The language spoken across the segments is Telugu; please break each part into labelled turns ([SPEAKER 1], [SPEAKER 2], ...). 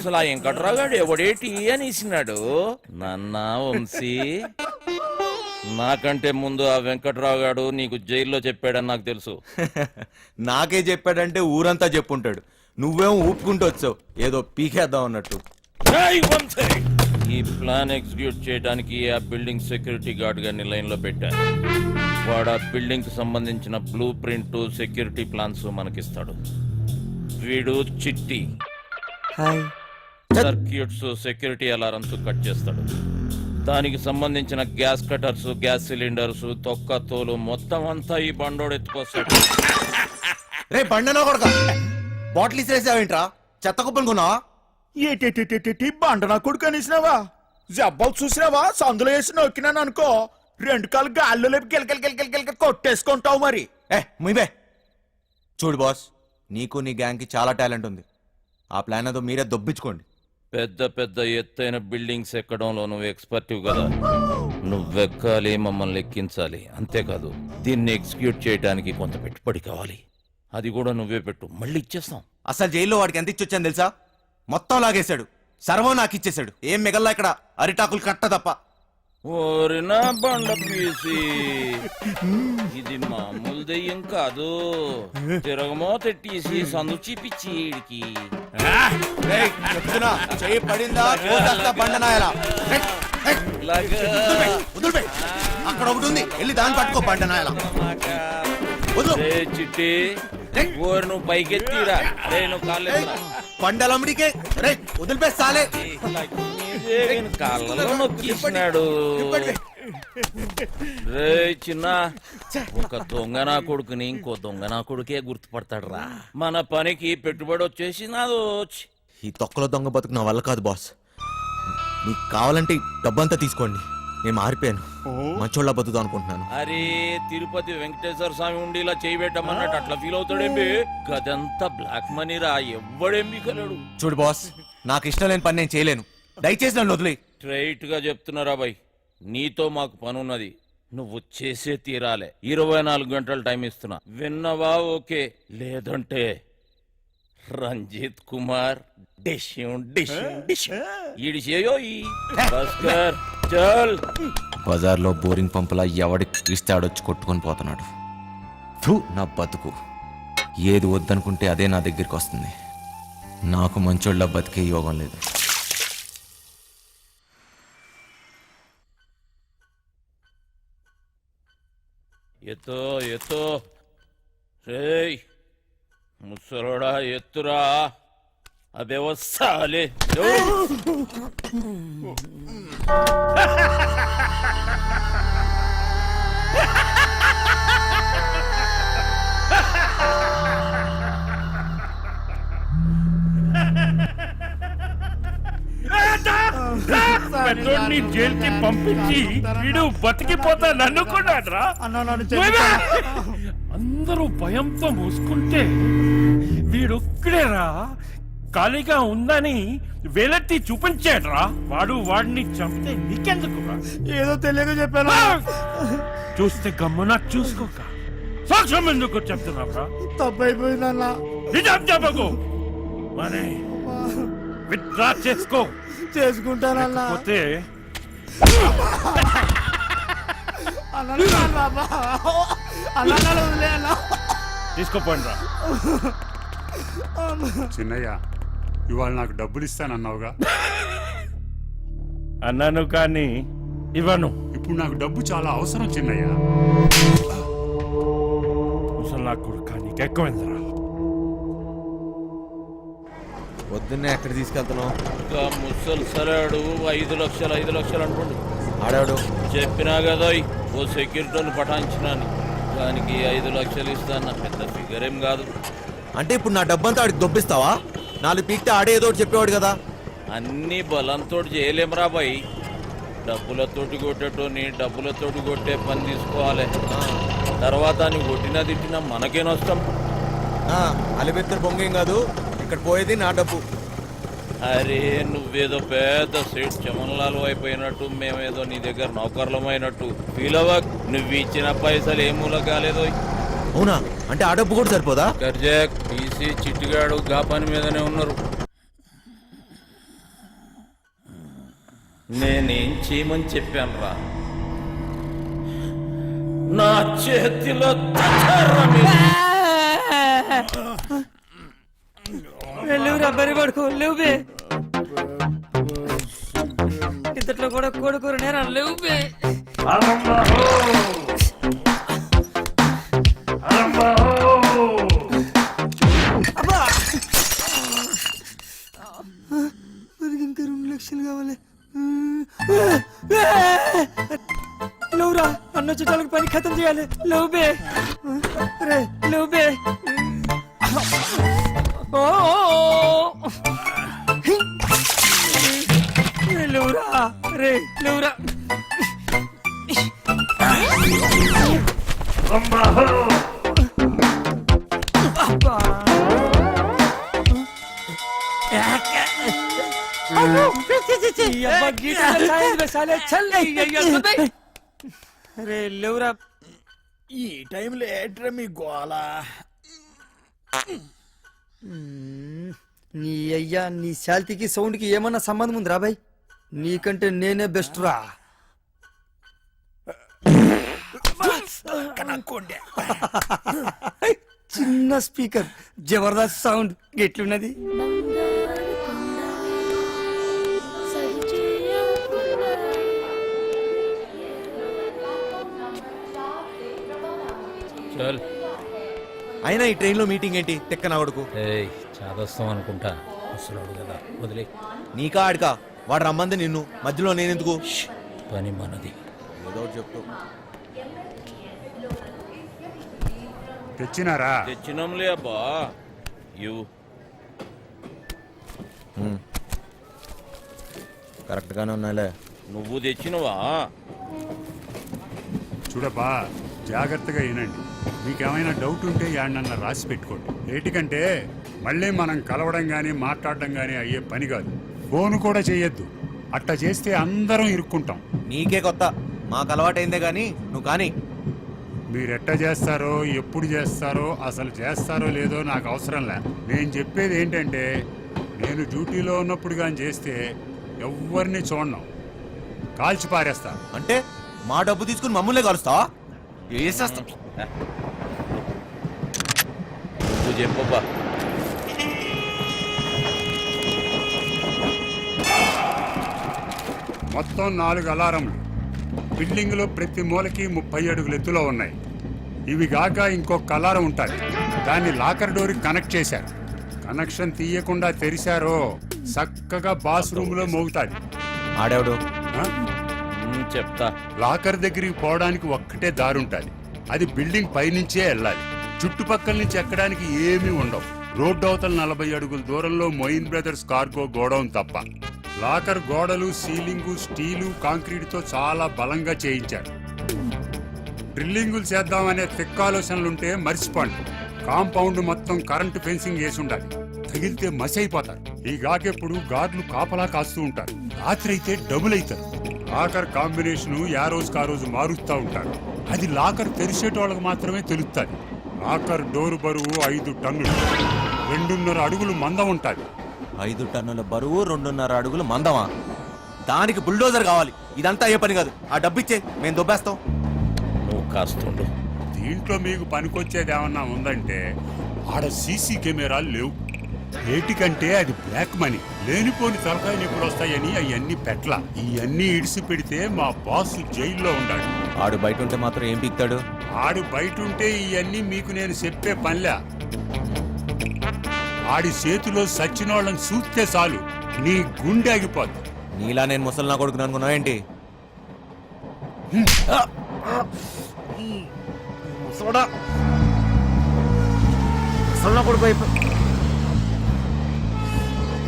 [SPEAKER 1] అసలు ఆ వెంకట్రావు గారు ఎవడేటి అని ఇచ్చినాడు నాన్న వంశీ. నాకంటే ముందు ఆ వెంకట్రావు గారు నీకు జైల్లో చెప్పాడని నాకు తెలుసు.
[SPEAKER 2] నాకే చెప్పాడంటే ఊరంతా చెప్పుంటాడు. నువ్వేమో ఊపుకుంటూ వచ్చావు ఏదో పీకేద్దాం అన్నట్టు.
[SPEAKER 1] ఈ ప్లాన్ ఎగ్జిక్యూట్ చేయడానికి ఆ బిల్డింగ్ సెక్యూరిటీ గార్డ్ గారిని లైన్ లో పెట్టాను. వాడు ఆ బిల్డింగ్ కి సంబంధించిన బ్లూ ప్రింట్, సెక్యూరిటీ ప్లాన్స్ మనకిస్తాడు. వీడు చిట్టి సర్క్యూట్స్, సెక్యూరిటీ అలారమ్స్ కట్ చేస్తాడు. దానికి సంబంధించిన గ్యాస్ కటర్స్, గ్యాస్ సిలిండర్స్, తొక్క తోలు మొత్తం అంతా ఈ బండోడు ఎత్తుకొస్తాడు.
[SPEAKER 2] రే బండనో కొడక, బాటిల్ ఇసిరేసావేంట్రా? చెత్త కుప్పలు కొన్నావా?
[SPEAKER 3] ఏటి బండ నా కొడుకు అనేసినావా? జబ్బాలు చూసినావా? సందులో వేసి నొక్కినాను అనుకో, 2 కాళ్ళు గాల్లో లేపి గిలకలు కొట్టేసుకుంటావు మరి.
[SPEAKER 2] ముయ్యే చూడు బాస్, నీకు నీ గ్యాంగ్ కి చాలా టాలెంట్ ఉంది. ఆ ప్లాన్ ఏదో మీరే దొబ్బించుకోండి.
[SPEAKER 1] పెద్ద పెద్ద ఎత్తైన బిల్డింగ్స్ ఎక్కడంలో నువ్వు ఎక్స్పర్టివ్ కదా. నువ్వెక్కాలి, మమ్మల్ని ఎక్కించాలి. అంతేకాదు దీన్ని ఎగ్జిక్యూట్ చేయడానికి కొంత పెట్టుబడి కావాలి. అది కూడా నువ్వే పెట్టు, మళ్ళీ ఇచ్చేస్తాం.
[SPEAKER 2] అసలు జైల్లో వాడికి ఎంత ఇచ్చొచ్చాను తెలుసా? మొత్తం లాగేశాడు, సర్వం నాకు ఇచ్చేశాడు. ఏం మిగల్లా ఇక్కడ అరిటాకులు కట్ట తప్ప.
[SPEAKER 1] ఓరినా బండ పీసి, ఇది మామూలు దెయ్యం కాదు. తిరగమో తెట్టేసి సందు చూపించి ఈడికి
[SPEAKER 2] చెప్తున్నా, చెయ్యి పడిందా బండనాయలా. అక్కడ ఒకటి ఉంది, వెళ్ళి దాన్ని పట్టుకో బండనాయలా.
[SPEAKER 1] చిట్టి ఓరు నువ్వు పైకెత్తిరా. నువ్వు కాళ్ళ
[SPEAKER 2] పండలమ్మడికే వదిలిపేస్తాలే.
[SPEAKER 1] కాళ్ళలో నొక్కిస్తున్నాడు. రే చిన్న, ఒక దొంగ నా కొడుకుని ఇంకో దొంగ నా కొడుకే గుర్తుపడతాడు రా. మన పనికి పెట్టుబడి వచ్చేసి నాదో.
[SPEAKER 2] ఈ తొక్కలో దొంగ బతుకు నా వల్ల కాదు బాస్. మీకు కావాలంటే డబ్బంతా తీసుకోండి, నేను మారిపోయాను. మంచోళ్ళ బతుకుతాం అనుకుంటున్నాను.
[SPEAKER 1] అరే తిరుపతి వెంకటేశ్వర స్వామి ఉండి ఇలా చేయబెట్టమన్నట్టు అట్లా ఫీల్ అవుతాడేంటి? గదంతా బ్లాక్ మనీ రా, ఎవ్వడేం మీకలేడు.
[SPEAKER 2] చూడు బాస్, నాకు ఇష్టం లేని పని నేను చేయలేను. దయచేసి నన్ను వదిలే.
[SPEAKER 1] స్ట్రైట్ గా చెప్తున్నారా బాయ్, నీతో మాకు పనున్నది. నువ్వు చేసే తీరాలే. 24 గంటలు టైం ఇస్తున్నా. విన్నవా? ఓకే, లేదంటే రంజిత్ కుమార్
[SPEAKER 2] బజార్లో బోరింగ్ పంపులా ఎవడికి ఇస్తే ఆడొచ్చి కొట్టుకొని పోతున్నాడు. నా బతుకు ఏది వద్దనుకుంటే అదే నా దగ్గరికి వస్తుంది. నాకు మంచోళ్ళ బతికే యోగం లేదు.
[SPEAKER 1] ఎత్తో ఎత్తో రేయ్ ముసలోడా, ఎత్తురా. అదే వస్తాలే.
[SPEAKER 4] పెద్దోడిని జైలుకి పంపించి వీడు బతికిపోతాను అనుకున్నాడ్రా. అందరూ భయంతో మూసుకుంటే వీడొక్కడేరా ఖాళీగా ఉందని వేలెత్తి చూపించాడ్రా. వాడిని చంపితే నీకెందుకురా?
[SPEAKER 3] ఏదో తెలియక చెప్పాను.
[SPEAKER 4] చూస్తే గమ్మున చూసుకోక సాక్ష్యం ఎందుకు చెప్తున్నావురా?
[SPEAKER 3] తప్పైపోయిందన్నా.
[SPEAKER 4] నిజం చెప్పకు, మనీ విత్డ్రా చేసుకో.
[SPEAKER 3] చేసుకుంటానన్నా.
[SPEAKER 4] తీసుకోపోండి.
[SPEAKER 5] చిన్నయ్య, ఇవాళ నాకు డబ్బులు ఇస్తానన్నావుగా?
[SPEAKER 4] అన్నాను కానీ ఇవ్వను.
[SPEAKER 5] ఇప్పుడు నాకు డబ్బు చాలా అవసరం చిన్నయ్య.
[SPEAKER 4] అసలు నాకు కూడా నీకెక్కువైందిరా.
[SPEAKER 2] పొద్దున్నే ఎక్కడ తీసుకెళ్తున్నావు?
[SPEAKER 1] ముసలు సరాడు 5 లక్షలు 5 లక్షలు అనుకోండి.
[SPEAKER 2] ఆడాడు
[SPEAKER 1] చెప్పినా కదా ఓ సెక్యూరిటీని పటాయించినాను, దానికి 5 లక్షలు ఇస్తాను. పెద్ద ఫిగర్ ఏం కాదు.
[SPEAKER 2] అంటే ఇప్పుడు నా డబ్బంతా ఆడికి దొబ్బిస్తావా? 4 పీక్తే ఆడే ఏదో చెప్పేవాడు కదా.
[SPEAKER 1] అన్ని బలంతో చేయలేం రా బాయ్. డబ్బులతోటి కొట్టేటోని డబ్బులతోటి కొట్టే పని తీసుకోవాలి. తర్వాత నువ్వు కొట్టినా తిట్టినా మనకేనొస్తాం.
[SPEAKER 2] అలిబెత్తరు బొంగేం కాదు, ఇక్కడ పోయేది నా డబ్బు.
[SPEAKER 1] అరే నువ్వేదో పెద్ద సేట్ చమన్లాలు అయిపోయినట్టు, మేమేదో నీ దగ్గర నౌకర్లమైనట్టు ఫీల్ అవ్వక్. నువ్వు ఇచ్చిన పైసలు ఏ మూల కాలేదో.
[SPEAKER 2] అవునా? అంటే ఆ డబ్బు కూడా సరిపోదా?
[SPEAKER 1] గర్జాక్, టీసీ, చిట్టిగాడు గా పని మీదనే ఉన్నారు. నేనేం చేయమని చెప్పాను రా? నా చేతిలో దచరా మీరు.
[SPEAKER 6] లేవురా బరి పడుకో లేవు బే ఇంతట్లో కూడా కొడుకురు నేరా లేవు బే అబ్బా ఇంకా 2 లక్షలు కావాలి లేవురా అన్న చుట్టాలకు పని ఖతం చేయాలి లేవు బే రే లేవు బే ఓ లేవురా రే లేవురా అబ్బా. ఈ అబ్బా గీతలో సాయం వేసాలే, చల్. రే లేవురా
[SPEAKER 3] ఈ టైంలో ఏంట్రా మీ గోల?
[SPEAKER 6] నీ అయ్యా నీ శాల్తీకి సౌండ్ కి ఏమన్నా సంబంధం ఉంది రాబాయ్? నీకంటే నేనే బెస్ట్ రా. చిన్న స్పీకర్ జబర్దస్త్ సౌండ్ ఎట్లున్నది?
[SPEAKER 1] చల్.
[SPEAKER 2] అయినా ఈ ట్రైన్లో మీటింగ్ ఏంటి తెక్క నా కొడుకు?
[SPEAKER 1] చాదస్తాం అనుకుంటా, అసలు కదా వదిలే.
[SPEAKER 2] నీకా ఆడికా? వాడు రమ్మంది నిన్ను, మధ్యలో నేనెందుకు?
[SPEAKER 1] పని మనది.
[SPEAKER 2] ఏదో ఒకటి చెప్తావు.
[SPEAKER 5] తెచ్చినారా?
[SPEAKER 1] తెచ్చినంలే అబ్బా. ఇవ్వు.
[SPEAKER 2] కరెక్ట్గానే ఉన్నాలే.
[SPEAKER 1] నువ్వు తెచ్చినవా?
[SPEAKER 5] చూడబ్బా, జాగ్రత్తగా వినండి. మీకేమైనా డౌట్ ఉంటే యాడనన్నా రాసి పెట్టుకోండి. ఏటికంటే మళ్ళీ మనం కలవడం కానీ మాట్లాడడం కానీ అయ్యే పని కాదు. ఫోన్ కూడా చేయొద్దు. అట్లా చేస్తే అందరం ఇరుక్కుంటాం.
[SPEAKER 2] నీకే కొత్త, మాకు అలవాటైందే కానీ నువ్వు కానీ.
[SPEAKER 5] మీరెట్ట చేస్తారో, ఎప్పుడు చేస్తారో, అసలు చేస్తారో లేదో నాకు అవసరం లే. నేను చెప్పేది ఏంటంటే, నేను డ్యూటీలో ఉన్నప్పుడు కానీ చేస్తే ఎవరిని చూడను, కాల్చి పారేస్తా.
[SPEAKER 2] అంటే మా డబ్బు తీసుకుని మమ్మల్ని కలుస్తావా? వేసేస్తా.
[SPEAKER 1] నువ్వు చెప్పబ్బా.
[SPEAKER 5] మొత్తం 4 అలారంలు బిల్డింగ్లో ప్రతి మూలకి 30 అడుగుల ఎత్తులో ఉన్నాయి. ఇవి గాక ఇంకొక అలారం ఉంటుంది. దాన్ని లాకర్ డోర్కి కనెక్ట్ చేశారు. కనెక్షన్ తీయకుండా తెరిచారో చక్కగా బాత్రూమ్ లో మోగుతాది.
[SPEAKER 2] ఆడేవాడు
[SPEAKER 1] చెప్తా.
[SPEAKER 5] లాకర్ దగ్గరికి పోవడానికి ఒక్కటే దారుంటుంది. అది బిల్డింగ్ పైనుంచే వెళ్ళాలి. చుట్టుపక్కల నుంచి ఎక్కడానికి ఏమీ ఉండవు. రోడ్డు అవతల 40 అడుగుల దూరంలో మొయిన్ బ్రదర్స్ కార్గో గోడౌన్ తప్ప. లాకర్ గోడలు, సీలింగు స్టీలు, కాంక్రీట్ తో చాలా బలంగా చేయించారు. డ్రిల్లింగులు చేద్దామనే తిక్కాలోచనలుంటే మర్చిపోండి. కాంపౌండ్ మొత్తం కరెంటు ఫెన్సింగ్ వేసి ఉండాలి. తగిలితే మసైపోతారు. ఈ గాకెప్పుడు గార్డులు కాపలా కాస్తూ ఉంటారు. రాత్రి అయితే డబుల్ అవుతారు. లాకర్ కాంబినేషన్ ఆ రోజుకి ఆ రోజు మారుస్తూ ఉంటారు. అది లాకర్ తెరిచేటోళ్ళకి మాత్రమే తెలుస్తుంది. లాకర్ డోరు బరువు 5 టన్నులు, 2.5 అడుగులు మందం ఉంటుంది.
[SPEAKER 2] 5 టన్నుల బరువు, 2.5 అడుగులు మందమా? దానికి బుల్డోజర్ కావాలి. ఇదంతా ఏ పని కాదు. ఆ డబ్బు ఇచ్చే మేము దొబ్బేస్తాం.
[SPEAKER 1] నువ్వు కాస్తుండు.
[SPEAKER 5] దీంట్లో మీకు పనికొచ్చేది ఏమన్నా ఉందంటే ఆడ సీసీ కెమెరాలు లేవు. ఏటికంటే అది బ్లాక్ మనీ. లేనిపోని తలకాయలు ఎప్పుడు వస్తాయని అవన్నీ పెట్ల. ఇవన్నీ ఇడిసి పెడితే మా బాస్ జైల్లో ఉండాడు.
[SPEAKER 2] ఆడు బయట ఉంటే మాత్రం ఏం పీక్తాడు?
[SPEAKER 5] ఆడు బయట ఉంటే ఇవన్నీ మీకు నేను చెప్పే పనిలే. ఆడి చేతిలో సచ్చినోళ్ళని చూస్తే చాలు నీ గుండె ఆగిపోద్ది.
[SPEAKER 2] నీలా నేను ముసలి నా కొడుకుని అనుకున్నావు ఏంటి?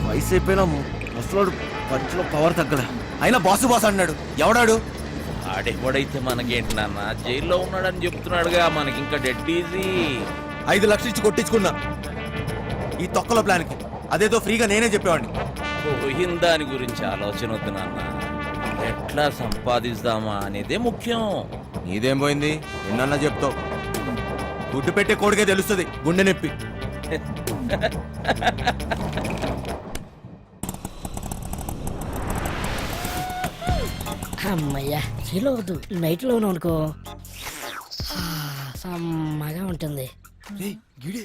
[SPEAKER 2] వయసు అయిపోయినా ముసలోడు పంచులో పవర్ తగ్గదా? అయినా బాసు బాస్ అన్నాడు. ఎవడాడు?
[SPEAKER 1] ఆడెవడైతే మనకేంటి నాన్న, జైల్లో ఉన్నాడని చెప్తున్నాడుగా. మనకి ఇంకా డెడ్ ఈజీ.
[SPEAKER 2] 5 లక్షలు ఇచ్చి కొట్టించుకున్నా ఈ తొక్కల ప్లాన్కి. అదేదో ఫ్రీగా నేనే చెప్పేవాడిని.
[SPEAKER 1] పోయిన దాని గురించి ఆలోచన వద్దు నాన్న. ఎట్లా సంపాదిస్తామా అనేదే ముఖ్యం.
[SPEAKER 2] నీదేం పోయింది? ఎన్నన్నా చెప్తావు. గుడ్డు పెట్టే కోడికే తెలుస్తుంది గుండె నొప్పి.
[SPEAKER 7] అమ్మయ్యా చీలో వద్దు నైట్ లోను అనుకో సమ్మగా ఉంటుంది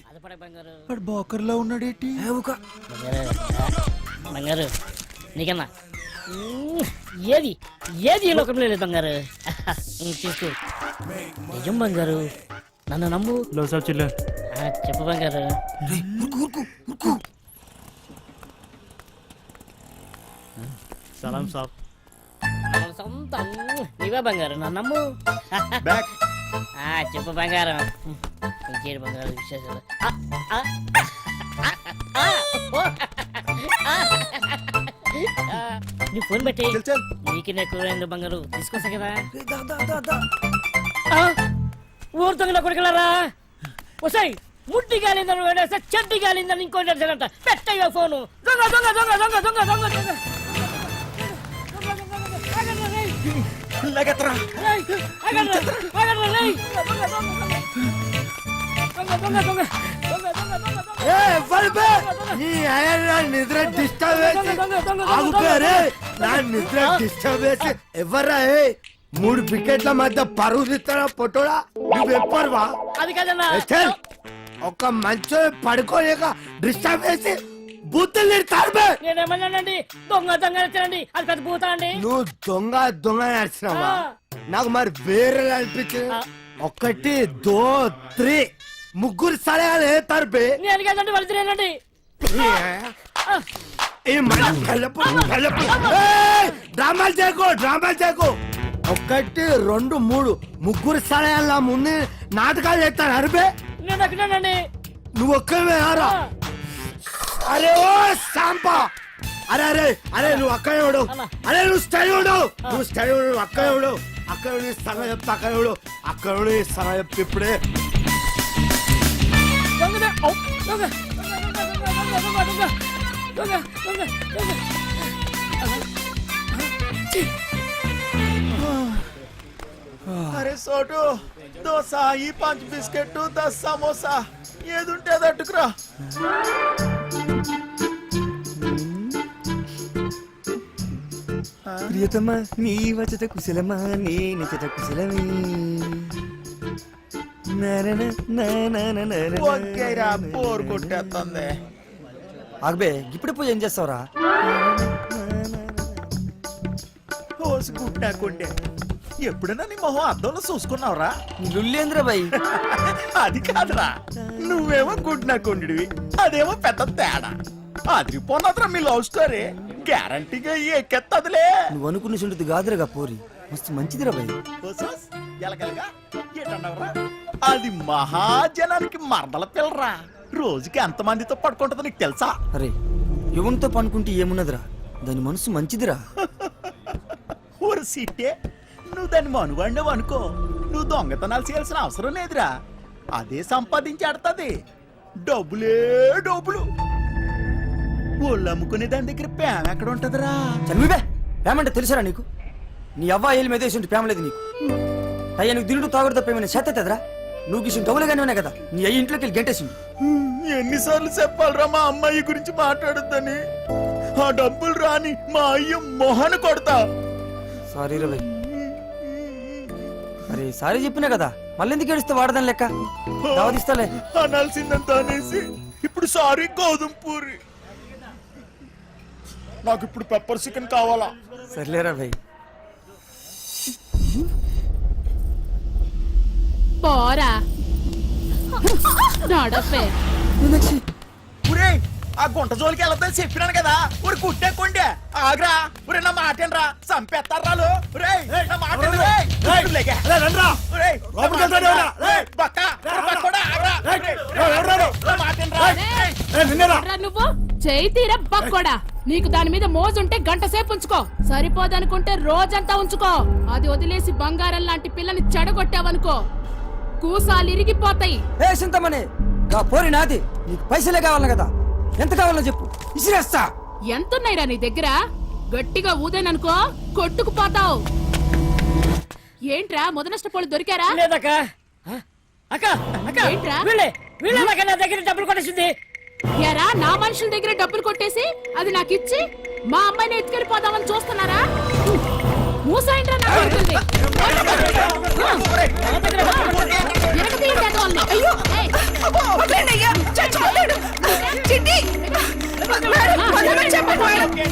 [SPEAKER 7] అదపడే బంగారు
[SPEAKER 3] వాడు బోకర్లో ఉన్నాడేటి
[SPEAKER 7] బంగారు బంగారు నీకన్నా ఏది ఏది ఈ లోకంలో లేదు బంగారు తీసుకో నిజం బంగారు నన్ను నమ్ము
[SPEAKER 6] లో సాబ్ చిల్లర్
[SPEAKER 7] చెప్పు బంగారు
[SPEAKER 6] సలాం సాబ్
[SPEAKER 7] సొంతం నీవే బంగారు నన్ను నమ్ము
[SPEAKER 3] బ్యాక్
[SPEAKER 7] చెప్పు బంగారం ఇంకేడు బంగారు విశేషాలు నీ ఫోన్ పెట్టి
[SPEAKER 3] చల్ చల్
[SPEAKER 7] నీకు ఎక్కువ బంగారు తీసుకొస్తా కదా ఊరు దొంగల కొడుకులారా వసాయి ముట్టి గాలిందని వేడేస్తే చెడ్డి గాలిందని ఇంకోటి అడిచారంట పెట్టయ్యా ఫోను దొంగ దొంగ దొంగ దొంగ దొంగ దొంగ దొంగ
[SPEAKER 3] లగత్రా
[SPEAKER 8] నిద్ర డిస్టర్బ్ నా నిద్ర డిస్టర్బ్ చేసి ఎవర్రా 3 వికెట్ల మధ్య పరువు తీస్తారా పొట్టోడా నువ్వు ఎప్పరువా
[SPEAKER 7] అది కదన్నా
[SPEAKER 8] ఒక మంచో పడుకోలేక డిస్టర్బ్ చేసి బూతులు తిడతారు బే.
[SPEAKER 7] నేనేమన్నానండి దొంగ దొంగ తినండి అది పెద్ద పూతా అండి
[SPEAKER 8] నువ్వు దొంగ దొంగ నడిచినావా నాకు మరి వేరే అనిపించింది 1 2 3 ముగ్గురు సలహాలు వేస్తారు బే
[SPEAKER 7] నేను కదండి వాళ్ళు తినండి
[SPEAKER 8] డ్రామాలు చేయకు 1 2 3 ముగ్గురు సలహాల ముందు నాటకాలు చేస్తారు అరిబే
[SPEAKER 7] నేను ఎక్కడానండి
[SPEAKER 8] నువ్వు ఒక్కవే ఆరా అరే ఓ సాంపా అరే అరే అరే నువ్వు అక్కడ ఎవడు అరే నువ్వు స్టడీ అక్కడ ఎవడు అక్కడ సగం చెప్తా అక్కడ సగం చెప్తా ఇప్పుడే
[SPEAKER 7] దొంగ దొంగ దొంగ దొంగ దొంగ
[SPEAKER 3] అరే సోటు దోశ ఈ 5 బిస్కెట్ 10 సమోసా ఏదుంటే అది అట్టుకురా
[SPEAKER 6] ప్రియతమా నీ వచ్చట కుశలమా నీ నిచట కుశలమే
[SPEAKER 3] ఓకేరా బోర్ కొట్టేస్తుంది
[SPEAKER 6] ఆగబే ఇప్పుడు పోయి ఏం చేస్తావురా
[SPEAKER 3] ఓసి గుడ్డాకుండే ఎప్పుడైనా నీ మొహం అద్దంలో చూసుకున్నావురా
[SPEAKER 6] లుల్లేంద్ర బాయ్
[SPEAKER 3] అది కాదురా నువ్వేమో గుడ్నాకుండివి అదేమో పెద్ద తేడా అదిరిపోన్నదిరా మీ లవ్ స్టోరీ గ్యారంటీగా ఎక్కెత్తదిలే
[SPEAKER 6] నువ్వు అనుకున్న చుంటుంది కాదురగా పోరి మస్తు మంచిదిరా బాయ్
[SPEAKER 3] ఓసోస్, ఎలగెలగా, ఏంటన్నావురా? అది మహాజనానికి మరదల పిల్లరా రోజుకి ఎంత మందితో పడుకుంటుందో నీకు తెలుసా
[SPEAKER 6] అరే యువన్తో పనుకుంటే ఏమున్నదిరా దాని మనసు మంచిదిరా
[SPEAKER 3] ఊరు సీటే నువ్వు దాన్ని మనుగండవు అనుకో నువ్వు దొంగతనాలు చేయాల్సిన అవసరం లేదురా అదే సంపాదించి ఆడుతుంది డబ్బులే డబ్బులు ఒళ్ళు అమ్ముకునే దాని దగ్గర ప్రేమ ఎక్కడ ఉంటదిరా
[SPEAKER 6] చనివిబే ప్రేమంటే తెలుసారా నీకు నీ అవ్వ ఏళ్ళు మీద వేసి ప్రేమ లేదు నీకు అయ్యా నువ్వు దిండు తాగుడు తప్ప ఏమైనా చేతరా నువ్వు గిసిన డబ్బులుగానే ఉన్నాయి కదా నీ అయ్యి ఇంట్లోకి వెళ్ళి గంటేసింది
[SPEAKER 3] ఎన్నిసార్లు చెప్పాలరా మా అమ్మాయి గురించి మాట్లాడొద్దని ఆ డబ్బులు రాని మా అయ్య మొహన కొడతా
[SPEAKER 6] సారీ రవి అరే సారీ చెప్పినా కదా మళ్ళీ ఎందుకు ఏడిస్తే వాడదాని లెక్క దావదిస్తాలే
[SPEAKER 3] అనాల్సిందంత అనేసి ఇప్పుడు సారీ గోధుమ పూరి నాకు ఇప్పుడు పెప్పర్ చికెన్ కావాలా
[SPEAKER 6] సర్లేరా భయ్
[SPEAKER 9] పోరా నడపే
[SPEAKER 3] ఒరే ఆ గుంట జోలికి వెళ్తాను చెప్పినాను కదా ఊరి కుట్టేకోండి ఆగ్రా ఒరే నా మాట ఏంట్రా చంపేస్తారా నా మాట
[SPEAKER 9] నువ్వు చేయి తీర బక్కోడా నీకు దాని మీద మోజుంటే గంట సేపు ఉంచుకో సరిపోదనుకుంటే రోజంతా ఉంచుకో అది వదిలేసి బంగారం లాంటి పిల్లని చెడగొట్టావనుకో కూసాలు ఇరిగిపోతాయి
[SPEAKER 6] ఏ సింతమనే గా పోరి నాది నీకు పైసలే కావాలి కదా ఎంత కావాలో చెప్పు ఇసిరేస్తా
[SPEAKER 9] ఎంతున్నాయిరా నీ దగ్గర గట్టిగా ఊదేననుకో కొట్టుకుపోతావు ఏంట్రా మొదనష్టపోళ్ళు దొరికారా
[SPEAKER 7] లేదక్క అక్క అక్క
[SPEAKER 9] ఏంట్రా?
[SPEAKER 7] వీళ్ళే నా దగ్గర డబ్బులు కొట్టేసింది
[SPEAKER 9] ఎరా నా మనుషుల దగ్గర డబ్బులు కొట్టేసి అది నాకు ఇచ్చి మా అమ్మాయిని ఎత్తుకెళ్ళిపోదామని చూస్తున్నారా మూసాయండ్రా నా కొడుకుల్ని. వెనక తీయండి ఎదవల్ని. ఏయ్. మూసేయండ్రా బయటికి.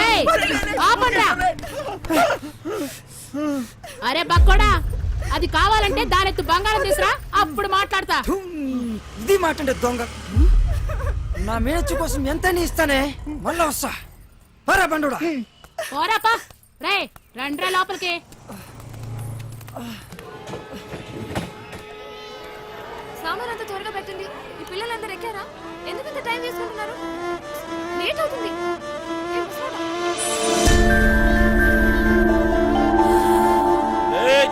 [SPEAKER 9] ఏయ్, ఆపండ్రా. అరే బక్కోడా, అది కావాలంటే దానెత్తు బంగారం తీసురా, అప్పుడు మాట్లాడతా.
[SPEAKER 6] ఇది మాట దొంగ. నా మేనచ్చు కోసం ఎంత ఇస్తానే, మళ్ళా వస్తా. పరా బండుడా.
[SPEAKER 9] పోరాపా. రే రండ్రా లోపలికి.
[SPEAKER 10] సామాన్ అంతా త్వరగా పెట్టండి. ఈ పిల్లలందరూ ఎక్కారా? ఎందుకంత టైం తీసుకుంటున్నారు? లేట్ అవుతుంది. ఏ ముసలాడా?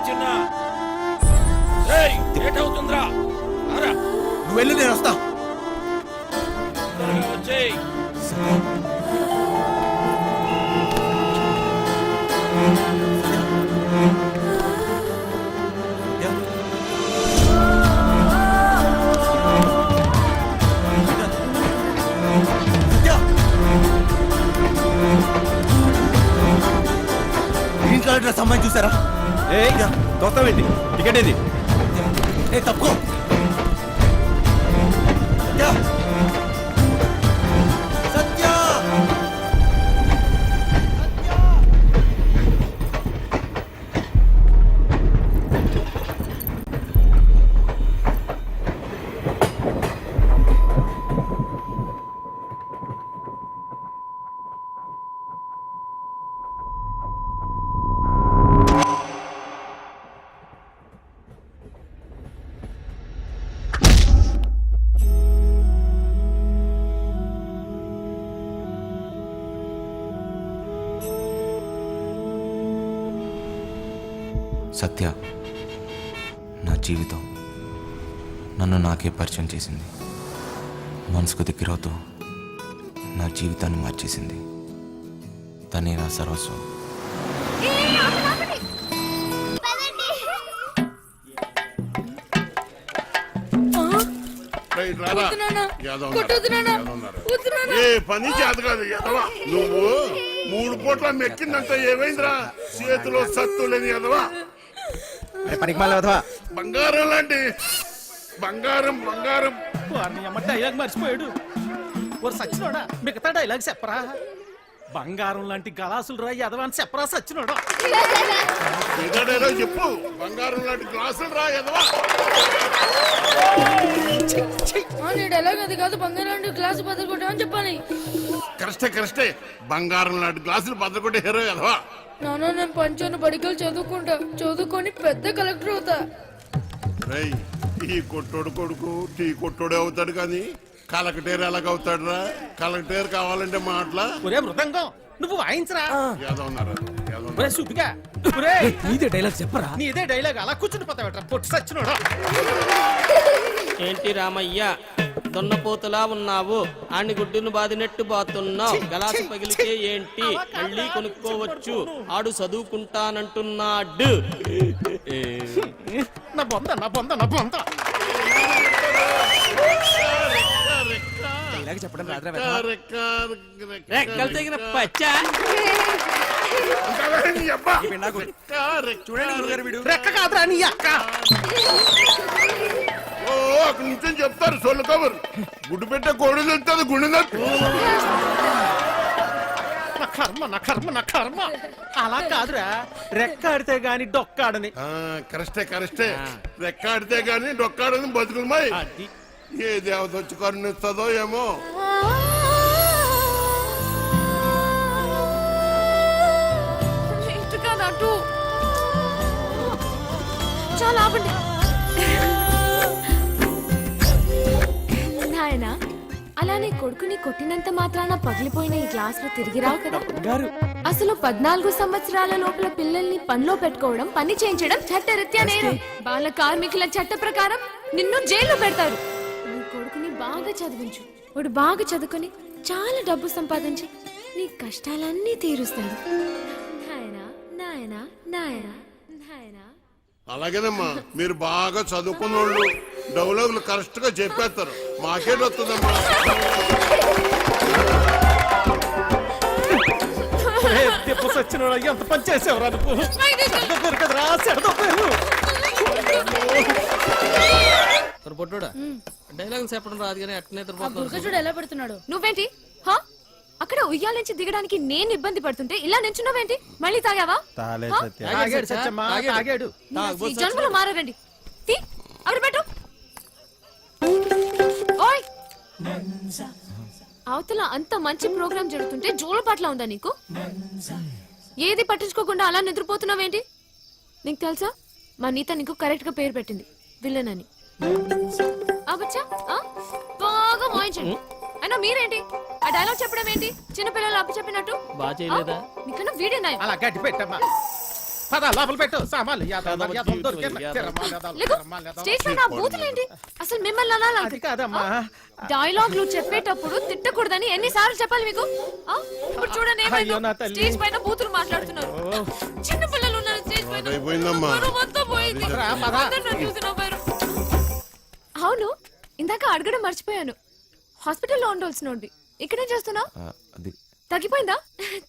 [SPEAKER 1] చిన్న లేట్ అవుతుందిరా.
[SPEAKER 8] నువ్వు వెళ్ళి నేను వస్తా.
[SPEAKER 1] వచ్చేయ్.
[SPEAKER 8] గ్రీన్ కలర్ డ్రెస్ అమ్మాయి చూసారా? దొత్తమేంటి? టికెట్ ఏది? ఏ తప్పుకో. సత్య,
[SPEAKER 2] సత్య నా జీవితం నన్ను నాకే పరిచయం చేసింది. మనసుకు దగ్గరవుతూ నా జీవితాన్ని మార్చేసింది. తనే నా సర్వస్వం.
[SPEAKER 5] ఏ పని చేత కాదు ఎదవా. నువ్వు 3 పూట్ల మెక్కిందంటే ఏమైందిరా? చేతిలో సత్తు లేని ఎదవా.
[SPEAKER 8] పనికి మళ్ళీ వదవా.
[SPEAKER 5] బంగారం లాంటి బంగారం బంగారం.
[SPEAKER 3] డైలాగ్ మర్చిపోయాడు. ఓ సచ్చినోడా, మిగతా డైలాగ్ చెప్పరా. బంగారం లాంటి గలాసులు రా ఎదవా అని చెప్పరా సచ్చినోడా.
[SPEAKER 5] ఏదో చెప్పు. బంగారం లాంటి గ్లాసులు రా ఎదవా.
[SPEAKER 10] డైలాగ్ అది కాదు. బంగారం లాంటి గ్లాసు బదులుకుంటామని చెప్పాలి.
[SPEAKER 5] కరెక్టే. బంగారం లాంటి గ్లాసులు బద్దకొట్టే హీరో ఎదవా.
[SPEAKER 10] నాన్న, నేను పంచాను బడికలు చదువుకుంటా. చదువుకొని పెద్ద కలెక్టర్ అవుతా.
[SPEAKER 5] రేయ్, ఈ కొట్టోడు కొడుకు టీ కొట్టోడే అవుతాడు కానీ కలెక్టర్ ఎలాగవుతాడు రా? కలెక్టర్ కావాలంటే మాటలా.
[SPEAKER 3] ఒరే మృదంగం, నువ్వు వాయించరా.
[SPEAKER 5] ఏదో
[SPEAKER 3] సుబ్బిగా, నీదే డైలాగ్ చెప్పరా. నీదే డైలాగ్ అలా కూర్చుని పోతావట పొట్టు సచ్చినోడా.
[SPEAKER 11] ఏంటి రామయ్య దొన్నపోతులా ఉన్నావు? ఆని గుడ్డును బాదినట్టు బాతున్నావు. గలాసు పగిలితే ఏంటి, మళ్ళీ కొనుక్కోవచ్చు. ఆడు చదువుకుంటానంటున్నాడు.
[SPEAKER 3] నా బొంద నా బొంద నా బొంద. చెప్పడం
[SPEAKER 11] రెక్కలు తెగిన పచ్చా.
[SPEAKER 3] రెక్క కాదురా నీ అక్క.
[SPEAKER 5] ఓ అక్కడి నుంచి చెప్తారు సొల్లు కబురు. గుడ్డు పెట్టే కోడి తెలుస్తుంది గుండె
[SPEAKER 3] నా కర్మ నా కర్మ నా కర్మ. అలా కాదురా, రెక్కాడితే గాని డొక్కాడని.
[SPEAKER 5] కరెక్టే. రెక్కాడితే గాని డొక్కాడని బతుకులమాయి. ఏ దేవత వచ్చి కరుణిస్తుందో ఏమో.
[SPEAKER 10] చాలా ఆపండి నాయనా. అలానే కొడుకుని కొట్టినంత మాత్రాన పగిలిపోయిన ఈ గ్లాసులు తిరిగి రావు కదా. అసలు 14 సంవత్సరాల లోపల పిల్లల్ని పనిలో పెట్టుకోవడం, పని చేయించడం చట్టరీత్యా నేరం. బాల కార్మికుల చట్ట ప్రకారం నిన్ను జైల్లో పెడతారు. నీ కొడుకుని బాగా చదివించు. వాడు బాగా చదువుకొని చాలా డబ్బు సంపాదించి నీ కష్టాలన్నీ తీరుస్తాడు. నాయనా నాయనా నాయనా నాయనా.
[SPEAKER 5] అలాగేనమ్మా, మీరు బాగా చదువుకున్న వాళ్ళు డైలాగులు కరెక్ట్ గా చెప్పేస్తారు. మాకేటొస్తుందమ్మా.
[SPEAKER 3] సచ్చినోడా ఎంత పని చేసేవరా నువ్వు దొరకదురా చెడదొప్పారు
[SPEAKER 11] పొట్టుడా డైలాగ్ చెప్పడం రాదు కానీ అట్నే
[SPEAKER 9] చూడు ఎలా పెడుతున్నాడు.
[SPEAKER 10] నువ్వేంటి హా? అక్కడ ఉయ్యాల నుంచి దిగడానికి నేను ఇబ్బంది పడుతుంటే ఇలా నించున్నావేంటి? మళ్ళీ తాగావా? ఈ జన్మలో మారారండి. తీ, అక్కడ పెట్టు. ఓయ్, అవతల అంత మంచి ప్రోగ్రామ్ జరుగుతుంటే జోలపాట్లా ఉందా నీకు? ఏది పట్టించుకోకుండా అలా నిద్రపోతున్నావేంటి? నీకు తెలుసా, మా నీత నీకు కరెక్ట్ గా పేరు పెట్టింది, విలన్ అని. అబ్బచ్చా, బాగా మోయించండి. అయినా మీరేంటి ఆ డైలాగ్ చెప్పడం ఏంటి? చిన్న పిల్లలు అప్పు చెప్పినట్టు.
[SPEAKER 11] బాగా చేయలేదా?
[SPEAKER 10] నీకన్నా వీడే నాయం.
[SPEAKER 3] అలా గట్టి పెట్టమ్మా. పద లోపల పెట్టు సామాన్లు.
[SPEAKER 10] స్టేజ్ పైన ఆ బూతులేంటి? అసలు మిమ్మల్ని అనాలి
[SPEAKER 3] కాదమ్మా.
[SPEAKER 10] డైలాగ్లు చెప్పేటప్పుడు తిట్టకూడదని ఎన్నిసార్లు చెప్పాలి మీకు? ఇప్పుడు చూడండి ఏమైందో. స్టేజ్ పైన బూతులు మాట్లాడుతున్నారు. చిన్న పిల్లలు ఉన్నారు స్టేజ్ పైన. మనం మొత్తం పోయింది. అందరూ నన్ను చూసి నవ్వారు. అవును, ఇందాక అడగడం మర్చిపోయాను. హాస్పిటల్లో ఉండవలసినోడివి ఇక్కడేం చేస్తున్నావు?
[SPEAKER 2] అది
[SPEAKER 10] తగ్గిపోయిందా?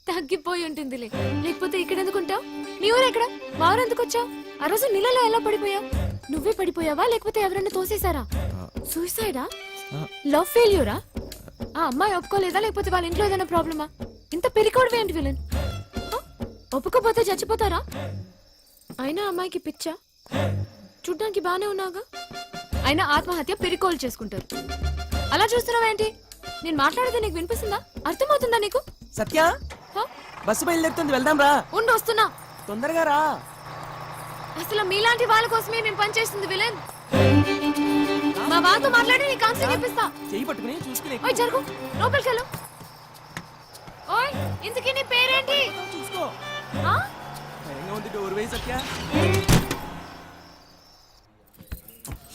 [SPEAKER 10] తగ్గిపోయి ఉంటుందిలే, లేకపోతే ఇక్కడ ఎందుకుంటావు? మీ ఊరు ఎక్కడ? మా ఊరు ఎందుకు వచ్చావు? ఆ రోజు నీళ్ళలో ఎలా పడిపోయావు? నువ్వే పడిపోయావా లేకపోతే ఎవరైనా తోసేశారా? సూసైడా? లవ్ ఫెయిల్యూరా? ఆ అమ్మాయి ఒప్పుకోలేదా లేకపోతే వాళ్ళ ఇంట్లో ఏదైనా ప్రాబ్లమా? ఇంత పెరికోవడం ఏంటి విలన్? ఒప్పుకోపోతే చచ్చిపోతారా? అయినా అమ్మాయికి పిచ్చా? చూడ్డానికి బానే ఉన్నాగా. అయినా ఆత్మహత్య పెరికోలు చేసుకుంటారు. అలా చూస్తున్నావేంటి? నేను మాట్లాడేది నీకు వినిపిస్తుందా? అర్థమవుతుందా నీకు?
[SPEAKER 6] సత్య, బస్సు బయలుదేరుతుంది, వెళ్దాం రా.
[SPEAKER 10] ఉండు, వస్తున్నా.
[SPEAKER 6] తొందరగా రా.
[SPEAKER 10] అసలు మీలాంటి వాళ్ళ కోసమే మేము పనిచేస్తుంది విలన్. మా వాళ్ళతో మాట్లాడి నీ కౌన్సిలింగ్ ఇప్పిస్తా.
[SPEAKER 6] చెయ్యి పట్టుకుని చూసుకుని
[SPEAKER 10] ఓయ్ జరుగు, లోపలికి వెళ్ళు. ఓయ్, ఇంతకీ నీ పేరేంటి?
[SPEAKER 6] చూసుకో.
[SPEAKER 10] ఆ?
[SPEAKER 6] భయంగా ఉంది, డోర్ వేయి సత్య.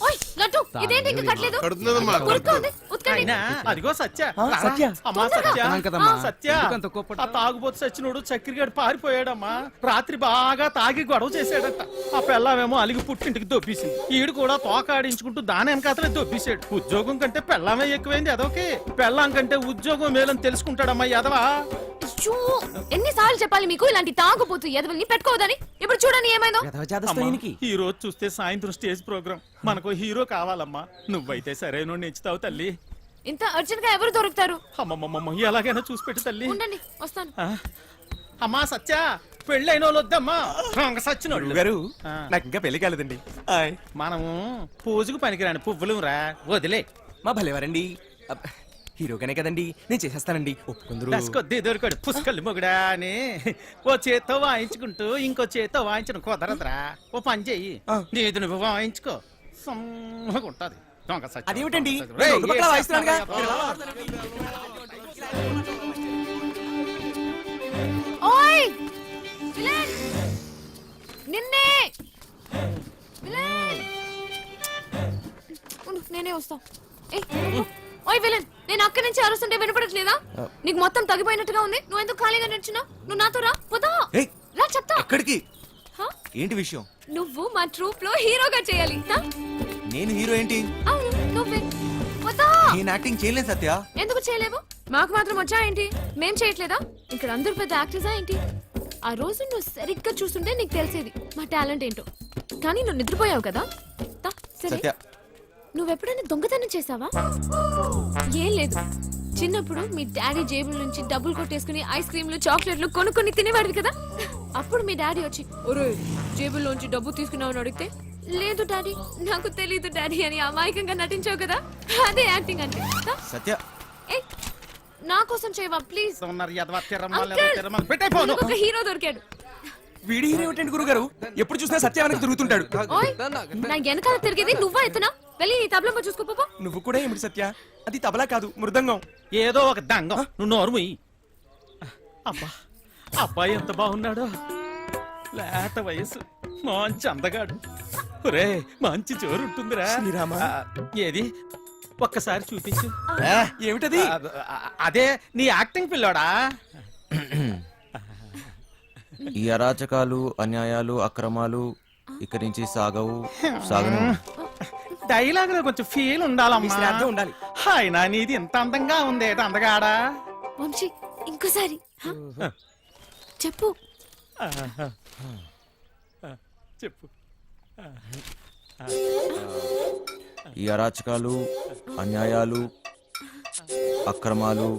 [SPEAKER 10] ఓయ్ లడ్డు, ఇదేంటి ఇంకా కట్టలేదు? ఉరుక్కోండి, ఉతకండి.
[SPEAKER 3] అదిగో సత్య.
[SPEAKER 6] సత్య.
[SPEAKER 3] అమ్మా సత్య. సత్య, ఆ తాగుబోతు సచ్చినోడు చక్కెరగాడు పారిపోయాడమ్మా. రాత్రి బాగా తాగి గొడవ చేశాడట. ఆ పెళ్ళామేమో అలిగి పుట్టింటికి దొబ్బేసింది. ఈడు కూడా తోకాడించుకుంటూ దాని వెనకాతలే దొబ్బేశాడు. ఉద్యోగం కంటే పెళ్ళామే ఎక్కువైంది అదొకే. పెళ్ళాం కంటే ఉద్యోగం మేలని తెలుసుకుంటాడమ్మా ఎదవా.
[SPEAKER 10] ఎన్నిసార్లు చెప్పాలి మీకు ఇలాంటి తాగుబోతు ఎదవల్ని పెట్టుకోవద్దని? ఇప్పుడు చూడని ఏమైందో.
[SPEAKER 3] ఈ రోజు చూస్తే సాయంత్రం స్టేజ్ ప్రోగ్రామ్, మనకు హీరో కావాలమ్మా. నువ్వైతే సరైన నెచ్చుతావు తల్లి.
[SPEAKER 10] ఇంత అర్జెంట్ గా ఎవరు దొరుకుతారు?
[SPEAKER 3] అమ్మమ్మమ్మ, ఎలాగైనా చూసి పెట్టు తల్లి.
[SPEAKER 10] ఉండండి, వస్తాను.
[SPEAKER 3] అమ్మా సత్య, పెళ్ళైన వాళ్ళు వద్దమ్మా. సచ్చినోళ్ళు
[SPEAKER 8] గారు, నాకు ఇంకా పెళ్లి కాలేదండి.
[SPEAKER 3] మనము పూజకు పనికిరాని పువ్వులు రా, వదిలే.
[SPEAKER 8] మా భలేవారండి. హీరోగానే కదండి, నేను చేసేస్తానండి. ఒప్పుకుందరు.
[SPEAKER 3] దశకొద్ది దొరికాడు పుష్కలు మొగుడా అని ఓ చేత్తో వాయించుకుంటూ ఇంకో చేత్తో వాయించడం కుదరదురా. ఓ పని చెయ్యి, నీది నువ్వు వాయించుకో, సమ్మగా ఉంటది. దొంగ సచ్చి.
[SPEAKER 6] అదేమిటండి?
[SPEAKER 3] రేయ్,
[SPEAKER 6] రెండు పక్కల వాయిస్తున్నానుగా.
[SPEAKER 10] ఓయ్ విలన్, నిన్నే విలన్. ఉండు, నేనే వస్తా. ఓయ్ విలన్, నేను అక్కడి నుంచి అరుస్తుంటే వినపడట్లేదా? నీకు మొత్తం తగ్గిపోయినట్టుగా ఉంది. నువ్వు ఎందుకు ఖాళీగా నడుచున్నావు? నువ్వు నాతో రా, పోతా రా, చెప్తా.
[SPEAKER 2] ఎక్కడికి? ఏంటి విషయం?
[SPEAKER 10] నువ్వు మా ట్రూప్ లో హీరోగా చేయాలి.
[SPEAKER 2] నేను హీరో ఏంటి?
[SPEAKER 10] అవును, నువ్వే. పోతా.
[SPEAKER 2] నేను యాక్టింగ్ చేయలేను సత్య.
[SPEAKER 10] ఎందుకు చేయలేవు? మాకు మాత్రం వచ్చా ఏంటి? మేం చేయట్లేదా? ఇక్కడ అందరు పెద్ద యాక్టర్సా ఏంటి? ఆ రోజు నువ్వు సరిగ్గా చూస్తుంటే నీకు తెలిసేది మా టాలెంట్ ఏంటో. కానీ నువ్వు నిద్రపోయావు కదా. సరే,
[SPEAKER 2] సత్య,
[SPEAKER 10] నువ్వెప్పుడైనా దొంగతనం చేసావా? ఏం లేదు, చిన్నప్పుడు మీ డాడీ జేబుల నుంచి డబ్బులు కొట్టేసుకుని ఐస్ క్రీమ్లు చాక్లెట్లు కొనుక్కొని తినేవాడివి కదా. అప్పుడు మీ డాడీ వచ్చి ఒరే జేబుల్లోంచి డబ్బు తీసుకున్నావు అడిగితే, లేదు డాడీ, నాకు తెలీదు డాడీ అని అమాయకంగా నటించావు కదా. అదే యాక్టింగ్ అంటే.
[SPEAKER 2] సత్య,
[SPEAKER 10] ఏయ్, నా కోసం చేయవా ప్లీజ్?
[SPEAKER 3] పెట్టైపోను.
[SPEAKER 10] ఒక హీరో దొరికాడు.
[SPEAKER 8] వీడి హీరో ఏమిటండి గురుగారు? ఎప్పుడు చూసినా సత్య వెనక తిరుగుతుంటాడు.
[SPEAKER 10] ఓయ్, నా వెనకాల తిరిగేది నువ్వా ఎత్తునా? వెళ్ళి నీ తబలమ్మ చూసుకోపో.
[SPEAKER 8] నువ్వు కూడా ఏమిటి సత్య? అది తబలా కాదు, మృదంగం.
[SPEAKER 3] ఏదో ఒక దంగం. నువ్వు నోరు ముయ్యి. అబ్బా, అబ్బాయి ఎంత బాగున్నాడో. లేత వయసు, మంచి అందగాడు. ఒరే, మంచి జోరు ఉంటుందిరా.
[SPEAKER 8] శ్రీరామ.
[SPEAKER 3] ఏది ఒక్కసారి చూపించు.
[SPEAKER 8] ఏమిటది?
[SPEAKER 3] అదే నీ యాక్టింగ్ పిల్లోడా.
[SPEAKER 2] ఈ అరాచకాలు, అన్యాయాలు, అక్రమాలు ఇక నుంచి సాగను.
[SPEAKER 3] డైలాగ్ లో కొంచెం ఫీల్ ఉండాలమ్మా.
[SPEAKER 8] ఉండాలి.
[SPEAKER 3] అయినా నీది ఇంత అందంగా ఉంది అందగాడా.
[SPEAKER 10] వంశీ, ఇంకోసారి. చెప్పు.
[SPEAKER 3] చెప్పు.
[SPEAKER 2] ఈ అరాచకాలు, అన్యాయాలు, అక్రమాలు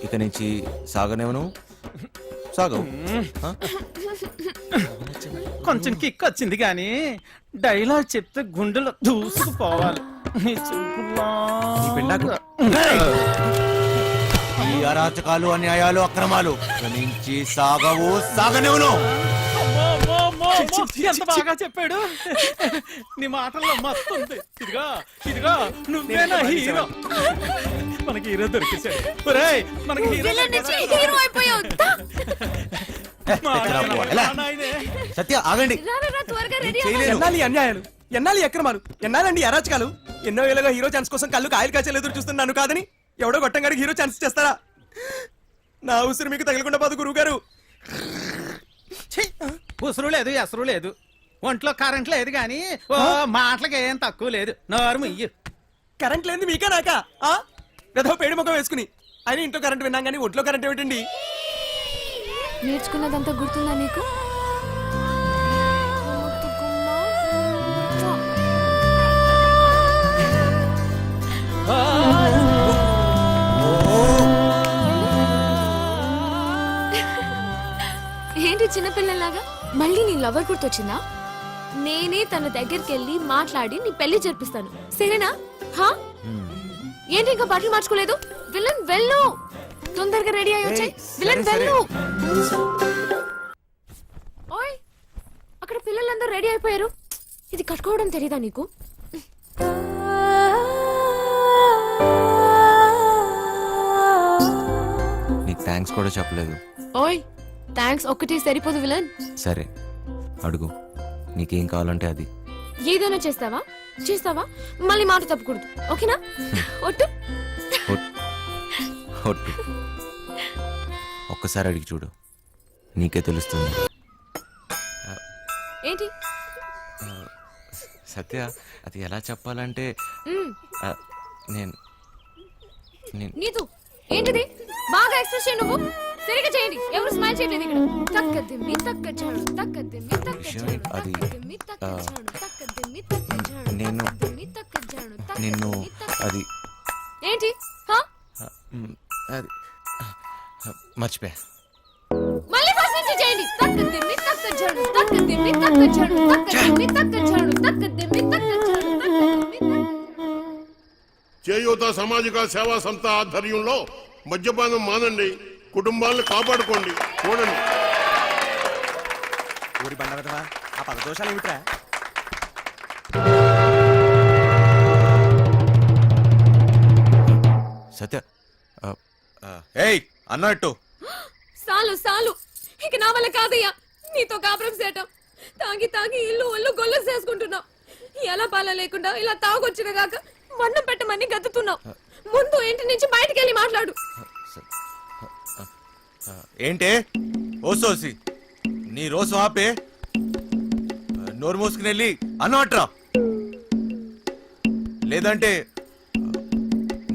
[SPEAKER 2] ఇక నుంచి సాగనేవను సాగవు.
[SPEAKER 3] కొంచెం కిక్ వచ్చింది కానీ డైలాగ్ చెప్తే గుండెలో దూసుకుపోవాలి. నీ చూపులా-
[SPEAKER 2] ఈ అరాచకాలు, అన్యాయాలు, అక్రమాలు ఇక నుంచి సాగవు, సాగనేవను.
[SPEAKER 3] ఎంత బాగా చెప్పాడు. నీ మాటల్లో మస్తు ఉంది. ఇదిగో నువ్వేనా హీరో. మనకి హీరో దొరికేశాడు. ఒరేయ్, మనకి హీరో
[SPEAKER 10] విలన్ నుంచి హీరో అయిపోయావు. దా.
[SPEAKER 2] సత్య ఆగండి.
[SPEAKER 10] రా, రా, రా, త్వరగా రెడీ
[SPEAKER 2] చేయలేను.
[SPEAKER 6] ఎన్నాలి అన్యాయాలు, ఎన్నాలి అక్రమాలు, ఎన్నాలండి అరాచకాలు. ఎన్నో ఏళ్ళగా హీరో ఛాన్స్ కోసం కళ్ళు కాయలు కాచేలు ఎదురు చూస్తున్నాను కాదని ఎవడో గొట్టంగాడికి హీరో ఛాన్స్ చేస్తారా? నా ఉసిరి మీకు తగలకుండా పోదు గురువు గారు.
[SPEAKER 3] ఉసురు లేదు, ఎసరు లేదు, ఒంట్లో కరెంట్ లేదు కానీ ఓ మాటలకి ఏం తక్కువ లేదు. నోరు ముయ్యి.
[SPEAKER 6] కరెంట్ లేని మీకే నాకా? ఏదో పేడి ముఖం వేసుకుని ఆయన ఇంట్లో కరెంట్ విన్నాం కానీ ఒంట్లో కరెంట్ ఏమిటండి?
[SPEAKER 10] నేర్చుకున్నదంతా గుర్తుందా నీకు? ఏంటి చిన్నపిల్లలాగా మళ్ళీ నీ లవర్ గుర్తొచ్చిందా? నేనే తన దగ్గరికి వెళ్ళి మాట్లాడి నీ పెళ్లి జరిపిస్తాను, సరేనా? హా? ఏంటి ఇంకా బట్టలు మార్చుకోలేదు? విలన్ వెళ్ళు, తొందరగా రెడీ అయ్యి వచ్చాయి. విలన్ వెళ్ళు. ఓయ్, అక్కడ పిల్లలందరూ రెడీ అయిపోయారు. ఇది కట్టుకోవడం తెలీదా నీకు?
[SPEAKER 2] నీకు థ్యాంక్స్ కూడా చెప్పలేదు.
[SPEAKER 10] ఓయ్, థ్యాంక్స్ ఒక్కటే సరిపోదు విలన్.
[SPEAKER 2] సరే అడుగు, నీకేం కావాలంటే అది.
[SPEAKER 10] ఏదైనా చేస్తావా మళ్ళీ మాట తప్పకూడదు, ఓకేనా? ఒట్టు.
[SPEAKER 2] ఒట్టు. ఒక్కసారి అడిగి చూడు, నీకే తెలుస్తుంది.
[SPEAKER 10] ఏంటి?
[SPEAKER 2] సత్య, అది ఎలా చెప్పాలంటే ఆ, నేను
[SPEAKER 10] నీతు ఏంటిది? బాగా ఎక్స్ప్రెస్ చేయి నువ్వు. సరిగా చేయండి. ఎవరు స్మైల్ చేయలేదు ఇక్కడ. తక్కదిమ్మి తక్కచాడు, తక్కదిమ్మి తక్కచాడు,
[SPEAKER 2] అది,
[SPEAKER 10] తక్కదిమ్మి తక్కచాడు, తక్కదిమ్మి తక్కచాడు,
[SPEAKER 2] నేను
[SPEAKER 10] తక్కదిమ్మి తక్కచాడు,
[SPEAKER 2] నిన్ను అది
[SPEAKER 10] ఏంటి? హా?
[SPEAKER 2] అది మర్చిపోయా.
[SPEAKER 10] మళ్ళీ ఫస్ట్ నుంచి చేయండి. తక్కదిమ్మి తక్కచాడు, తక్కదిమ్మి తక్కచాడు, తక్కదిమ్మి తక్కచాడు, తక్కదిమ్మి తక్కచాడు, తక్కదిమ్మి.
[SPEAKER 12] చేయూత సామాజిక సేవా సంస్థ ఆధ్వర్యంలో మద్యపానం మానండి, కుటుంబాలను కాపాడుకోండి. చూడండి.
[SPEAKER 6] ఊరి బండ వెధవా, ఆ పదదోషాలు ఏమిట్రా?
[SPEAKER 2] సత్య, ఏయ్ అన్నట్టు
[SPEAKER 10] సాలు ఇక నా వల్ల కాదయ్యా నీతో కాపురం చేయటం. తాగి ఇల్లు ఒళ్ళు గొల్లు చేసుకుంటున్నావు. ఎలా పాల లేకుండా ఇలా తాగొచ్చిన గాక వన్నం పెట్టమని గతుతున్నావు. ముందు ఇంటి నుంచి బయటికి వెళ్ళి మాట్లాడు.
[SPEAKER 2] ఏంటే ఓసోసి, నీ రోజు ఆపే, నోరు మూసుకుని వెళ్ళి అన్నట్రా, లేదంటే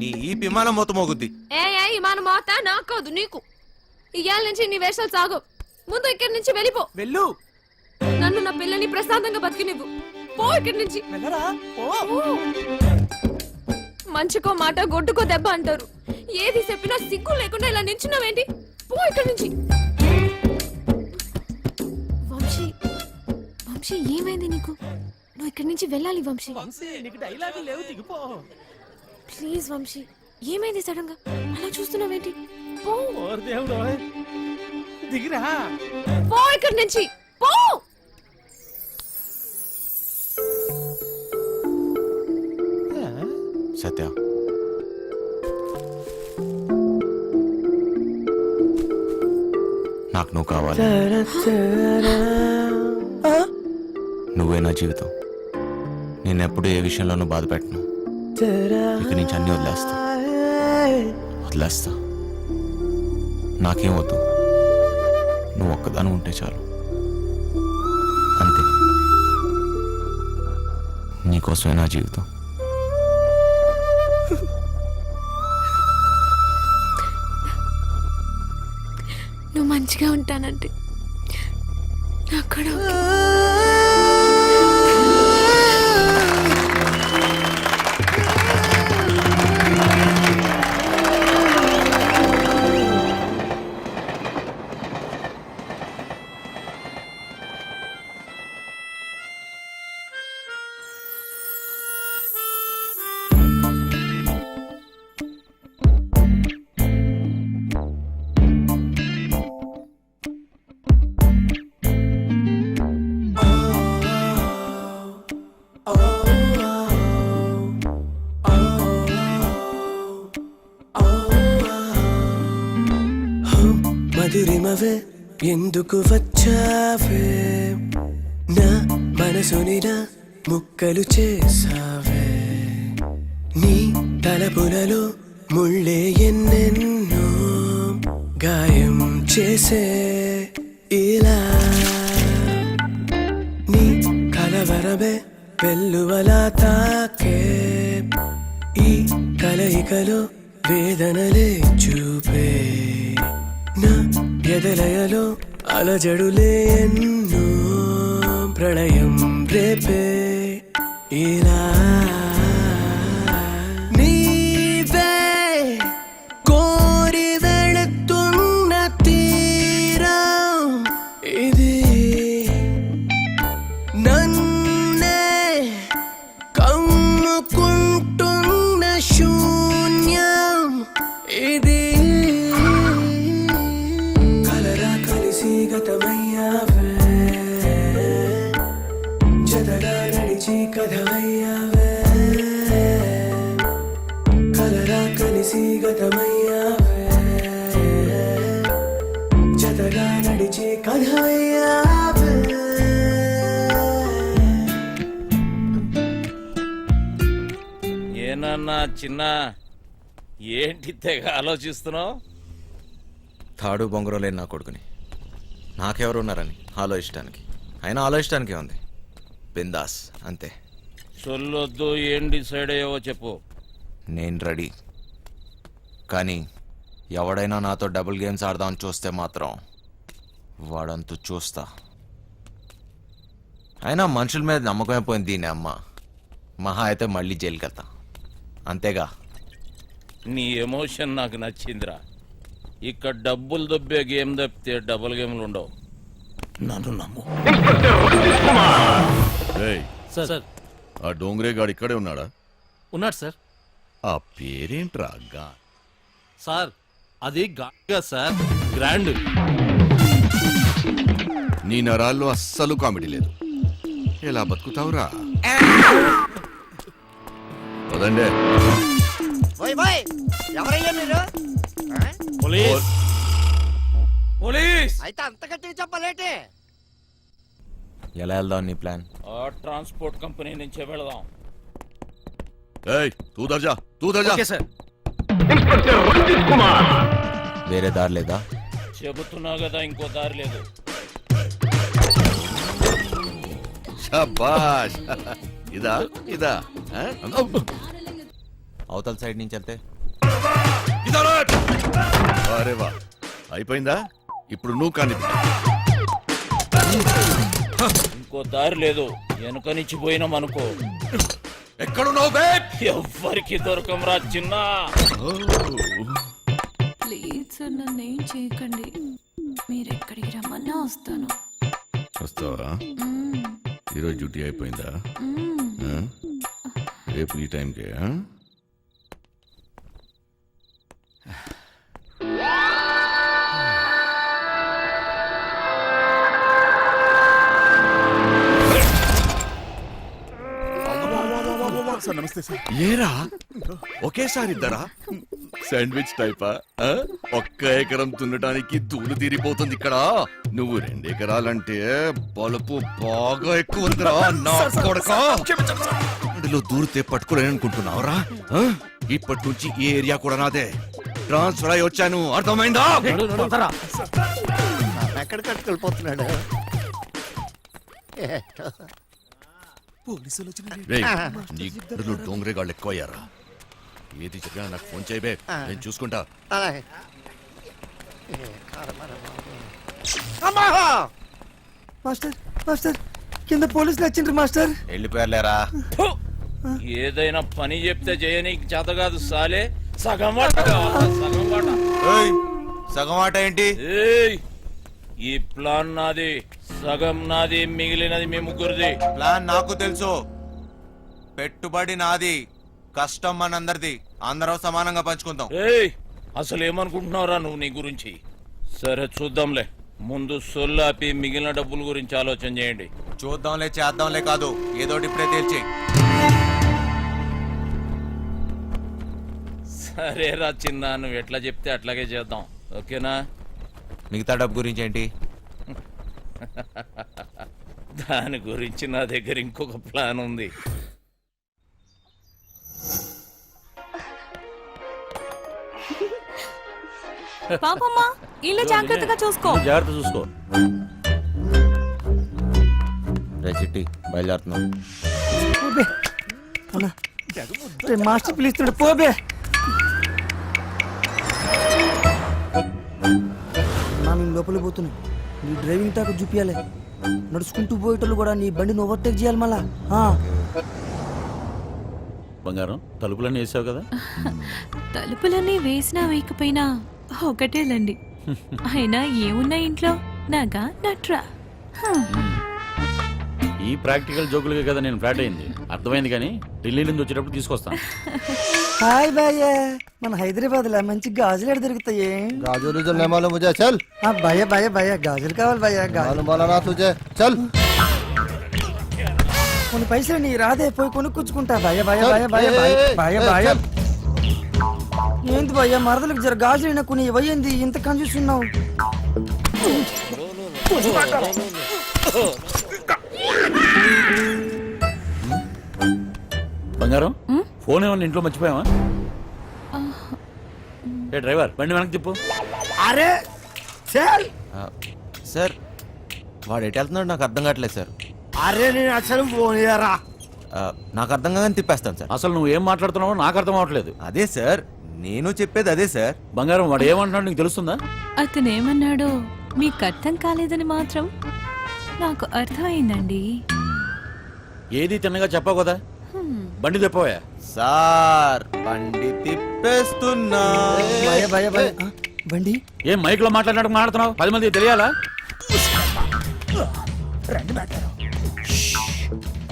[SPEAKER 2] నీ ఈ విమానం మొత్తం మోగుద్ది.
[SPEAKER 10] ఏ మన మోత నాకోదు నీకు. ఇయాల నుంచి నీ వేషాలు సాగు. ముందు ఇక్కడి నుంచి వెళ్ళిపో.
[SPEAKER 6] వెళ్ళు.
[SPEAKER 10] నన్ను నా పిల్లని ప్రశాంతంగా బతికినివ్వు. పో ఇక్కడి నుంచి. పో. మంచికో మాట గొడ్డుకో దెబ్బ అంటారు. ఏది చెప్పినా సిగ్గు లేకుండా ఇలా నించున్నావేంటి? పో ఇక్కడి నుంచి. వంశీ ఏమైంది నీకు? నువ్వు ఇక్కడి నుంచి వెళ్ళాలి వంశీ.
[SPEAKER 3] నీకు డైలాగులు లేవు, దిగిపో.
[SPEAKER 10] ప్లీజ్ వంశీ, ఏమైంది సడన్ గా అలా చూస్తున్నావేంటి? పో.
[SPEAKER 3] ఓరి దేవుడు, దిగిరా.
[SPEAKER 10] పో ఇక్కడి నుంచి. పో.
[SPEAKER 2] సత్య, నాకు నువ్వు కావాలి. నువ్వే నా జీవితం. నేనెప్పుడు ఏ విషయంలోనూ బాధ పెట్టను. ఇక నుంచి అన్ని వదిలేస్తా. నాకేం వద్దు, నువ్వు ఒక్కదాని ఉంటే చాలు, అంతే. నీకోసమే నా జీవితం.
[SPEAKER 10] మంచిగా ఉంటానంటే నాకు కూడా ఓకే.
[SPEAKER 6] మధురిమవే ఎందుకు వచ్చావే నా మనసుని నా ముక్కలు చేసావే నీ తలపులలో ముళ్ళే ఎన్నెన్నో గాయం చేసే ఇలా నీ కలవరమే వెల్లువలా తాకే ఈ కలయికలో వేదనలే చూపే నా ఎదలయలో అలజడులే ఎన్నో ప్రళయం రేపే ఇలా నీవే కోరి వెళుతున్న తీరం ఇది నన్నే కమ్ముకుంటున్న శూన్యం ఇది కలరా కలిసి గతమయ్యావే జతగా నడిచి కథమయ్యావే కలరా కలిసి గతమయ్యావే జతగా నడిచి కథమయ్యావే
[SPEAKER 1] ఏనన్నా చిన్న ఏంటి తెగ ఆలోచిస్తున్నావు?
[SPEAKER 2] తాడు బొంగరం లేని నా కొడుకుని నాకెవరున్నారని ఆలోచించడానికి, అయినా ఆలోచించడానికే ఉంది. బిందాస్ అంతే.
[SPEAKER 1] సొల్లొద్దు, ఏం డిసైడ్ అయ్యావో చెప్పు.
[SPEAKER 2] నేను రెడీ, కానీ ఎవడైనా నాతో డబుల్ గేమ్స్ ఆడదామని చూస్తే మాత్రం వాడంతు చూస్తా. అయినా మనుషుల మీద నమ్మకమే పోయింది దీని అమ్మ. మహా అయితే మళ్ళీ జైలుకి వెళ్తా అంతేగా.
[SPEAKER 1] నీ ఎమోషన్ నాకు నచ్చిందిరా. ఇక్కడ డబ్బులు దొబ్బే గేమ్ తప్పితే డబుల్ గేమ్లు ఉండవు. నన్ను నమ్ము.
[SPEAKER 11] సార్
[SPEAKER 12] ఆ డోంగ్రే గాడు ఇక్కడే ఉన్నాడా?
[SPEAKER 11] ఉన్నాడు సార్.
[SPEAKER 12] ఆ పేరేంట్రా?
[SPEAKER 11] సార్ అది గా సార్, గ్రాండ్.
[SPEAKER 12] నీ నరాల్లో అస్సలు కామెడీ లేదు. ఎలా బతుకుతావురా? పదండే.
[SPEAKER 8] ఎవరయ్యా మీరు?
[SPEAKER 11] Police police.
[SPEAKER 8] అయితే అంత గట్టిగా చెప్పలేటే?
[SPEAKER 2] ఎలా వెళ్దాం నీ ప్లాన్?
[SPEAKER 1] ఆ ట్రాన్స్పోర్ట్ కంపెనీ నుంచే వెళదాం.
[SPEAKER 12] తూ దర్జా.
[SPEAKER 11] Okay sir.
[SPEAKER 2] వేరే దారి లేదా?
[SPEAKER 1] చెబుతున్నా కదా, ఇంకో దారి లేదు.
[SPEAKER 12] శభాష్. ఇదా ఇదా ఆ?
[SPEAKER 2] అవతల సైడ్ నుంచి వెళ్తే
[SPEAKER 12] అరే వా, అయిపోయిందా? ఇప్పుడు నువ్వు కానీ
[SPEAKER 1] ఇంకో దారి లేదు. వెనుక నుంచి పోయినాం అనుకో,
[SPEAKER 12] ఎక్కడున్నావు బే?
[SPEAKER 1] ఎవ్వరికి దొరకంరా చిన్న.
[SPEAKER 10] ప్లీజ్ సార్ నన్ను ఏం చేయకండి, మీరు ఎక్కడికి రమ్మన్నా వస్తాను.
[SPEAKER 12] వస్తావా? ఈరోజు డ్యూటీ అయిపోయిందా? ఆ? రేపు ఈ టైంకే?
[SPEAKER 3] సార్ నమస్తే సార్.
[SPEAKER 12] ఏరా ఒకేసారి ఇద్దరా? శాండ్విచ్ టైపా? ఆ? ఒక్క ఎకరం దున్నడానికి ధూళి తీరిపోతుంది ఇక్కడ. నువ్వు 2 ఎకరాలంటే బలుపు బాగా ఎక్కువ ఉందిరా నా కొడకా. అందులో దూరితే పట్టుకోలేననుకుంటున్నావురా? ఇప్పటి నుంచి ఈ ఏరియా కూడా నాదే. ట్రాన్స్ఫర్ అయి వచ్చాను, అర్థమైందా?
[SPEAKER 8] ఎక్కడికి వెళ్ళిపోతున్నాడు?
[SPEAKER 12] రేయ్, నీ గుడ్డలో డోంగ్రే గాళ్ళు ఎక్కువ అయ్యారా? ఏది చెప్పినా నాకు ఫోన్ చేయబే, నేను చూసుకుంటా.
[SPEAKER 6] మాస్టర్ మాస్టర్ కింద పోలీసులు వచ్చిండ్రు మాస్టర్.
[SPEAKER 2] వెళ్ళిపోయారులేరా.
[SPEAKER 1] ఫు! ఏదైనా పని చెప్తే చేయనీకి చేత కాదు సాలే. సగం వాట కావాలా? సగం వాట.
[SPEAKER 2] ఏయ్, సగం ఆట ఏంటి?
[SPEAKER 1] ఏయ్, ఈ ప్లాన్ నాది, సగం నాది, మిగిలినది మీ ముగ్గురిది.
[SPEAKER 2] ప్లాన్ నాకు తెలుసు. పెట్టుబడి నాది, కష్టం మనందరిది. అందరం సమానంగా పంచుకుందాం.
[SPEAKER 1] ఏయ్, అసలు ఏమనుకుంటున్నావురా నువ్వు నీ గురించి? సరే చూద్దాంలే, ముందు సొల్లాపి మిగిలిన డబ్బుల గురించి ఆలోచన చేయండి.
[SPEAKER 2] చూద్దాంలే చేద్దాంలే కాదు, ఏదోటి ఇప్పుడే తేల్చి.
[SPEAKER 1] సరేరా చిన్న, నువ్వు ఎట్లా చెప్తే అట్లాగే చేద్దాం, ఓకేనా?
[SPEAKER 2] మిగతా డబ్బు గురించి ఏంటి?
[SPEAKER 1] దాని గురించి నా దగ్గర ఇంకొక ప్లాన్ ఉంది.
[SPEAKER 10] పాపమ్మా ఇల్లు జాగ్రత్తగా చూసుకో.
[SPEAKER 1] జాగ్రత్త చూసుకో.
[SPEAKER 2] రే చిట్టి, బయలుదేరుతున్నాం.
[SPEAKER 6] మాస్టర్ పిలుస్తున్నాడు పోబే. మేము లోపలికి పోతున్నాం. నీ డ్రైవింగ్ టాక్ చూపించాలి. నడుచుకుంటూ పోయేటోళ్ళు కూడా నీ బండిని ఓవర్టేక్ చేయాలి మళ్ళా.
[SPEAKER 4] బంగారం, తలుపులన్నీ వేసావు కదా?
[SPEAKER 10] తలుపులన్నీ వేసినా వేయకపోయినా ఒకటేలండి. అయినా ఏమున్నా ఇంట్లో నాగా నట్రా.
[SPEAKER 4] ఈ ప్రాక్టికల్ జోకులుగా కదా నేను ఫ్లాట్ అయింది. అర్థమైంది, కానీ ఢిల్లీ నుంచి వచ్చేటప్పుడు తీసుకొస్తాను.
[SPEAKER 6] హాయ్ భయ్య, మన హైదరాబాద్ లో మంచి గాజులు ఎక్కడ దొరుకుతాయి?
[SPEAKER 8] गाजर उजर नहीं मालूम मुझे चल
[SPEAKER 6] భయ్య భయ్య భయ్య గాజులు కావాలి భయ్య.
[SPEAKER 8] मालूम बोला ना तुझे चल
[SPEAKER 6] కొన్ని పైసలు నీ రాదే, పోయి కొనుక్కుంటా. భయ్య భయ్య భయ్య భయ్య భయ్య భయ్య భయ్య. ఏంటి భయ్య, మరదలకు జర గాజులు కొన్ని ఇవ్వయింది, ఇంత కన్ఫ్యూస్తున్నావు.
[SPEAKER 4] బంగారం, ఫోన్ ఏమన్నా ఇంట్లో మర్చిపోయావా? ఏ డ్రైవర్, బండి వెనక్కి తిప్పు.
[SPEAKER 8] अरे चल
[SPEAKER 2] సార్, వాడు ఎటు వెళ్తున్నాడు నాకు అర్థం కావట్లేదు సార్.
[SPEAKER 8] अरे నేను అసలు ఫోన్ చేయరా.
[SPEAKER 2] నాకు అర్థం కాదని తిప్పేస్తాను సార్.
[SPEAKER 4] అసలు నువ్వు ఏం మాట్లాడుతున్నావో నాకు అర్థం అవ్వట్లేదు.
[SPEAKER 2] అదే సార్, నేను చెప్పేది అదే సార్.
[SPEAKER 4] బంగారం, వాడు ఏమంటున్నాడు నీకు తెలుస్తుందా?
[SPEAKER 10] అతనేమన్నాడో మీకు అర్థం కాలేదని మాత్రం నాకు అర్థమైందండి.
[SPEAKER 4] ఏది తిన్నగా చెప్పావు కదా, బండి తిప్పవా?
[SPEAKER 2] సార్, బండి తిప్పేస్తున్నా.
[SPEAKER 6] భయ్య భయ్య భయ్య. బండి
[SPEAKER 4] ఏం మైక్ లో మాట్లాడుతున్నావు? 10 మంది తెలియాలా?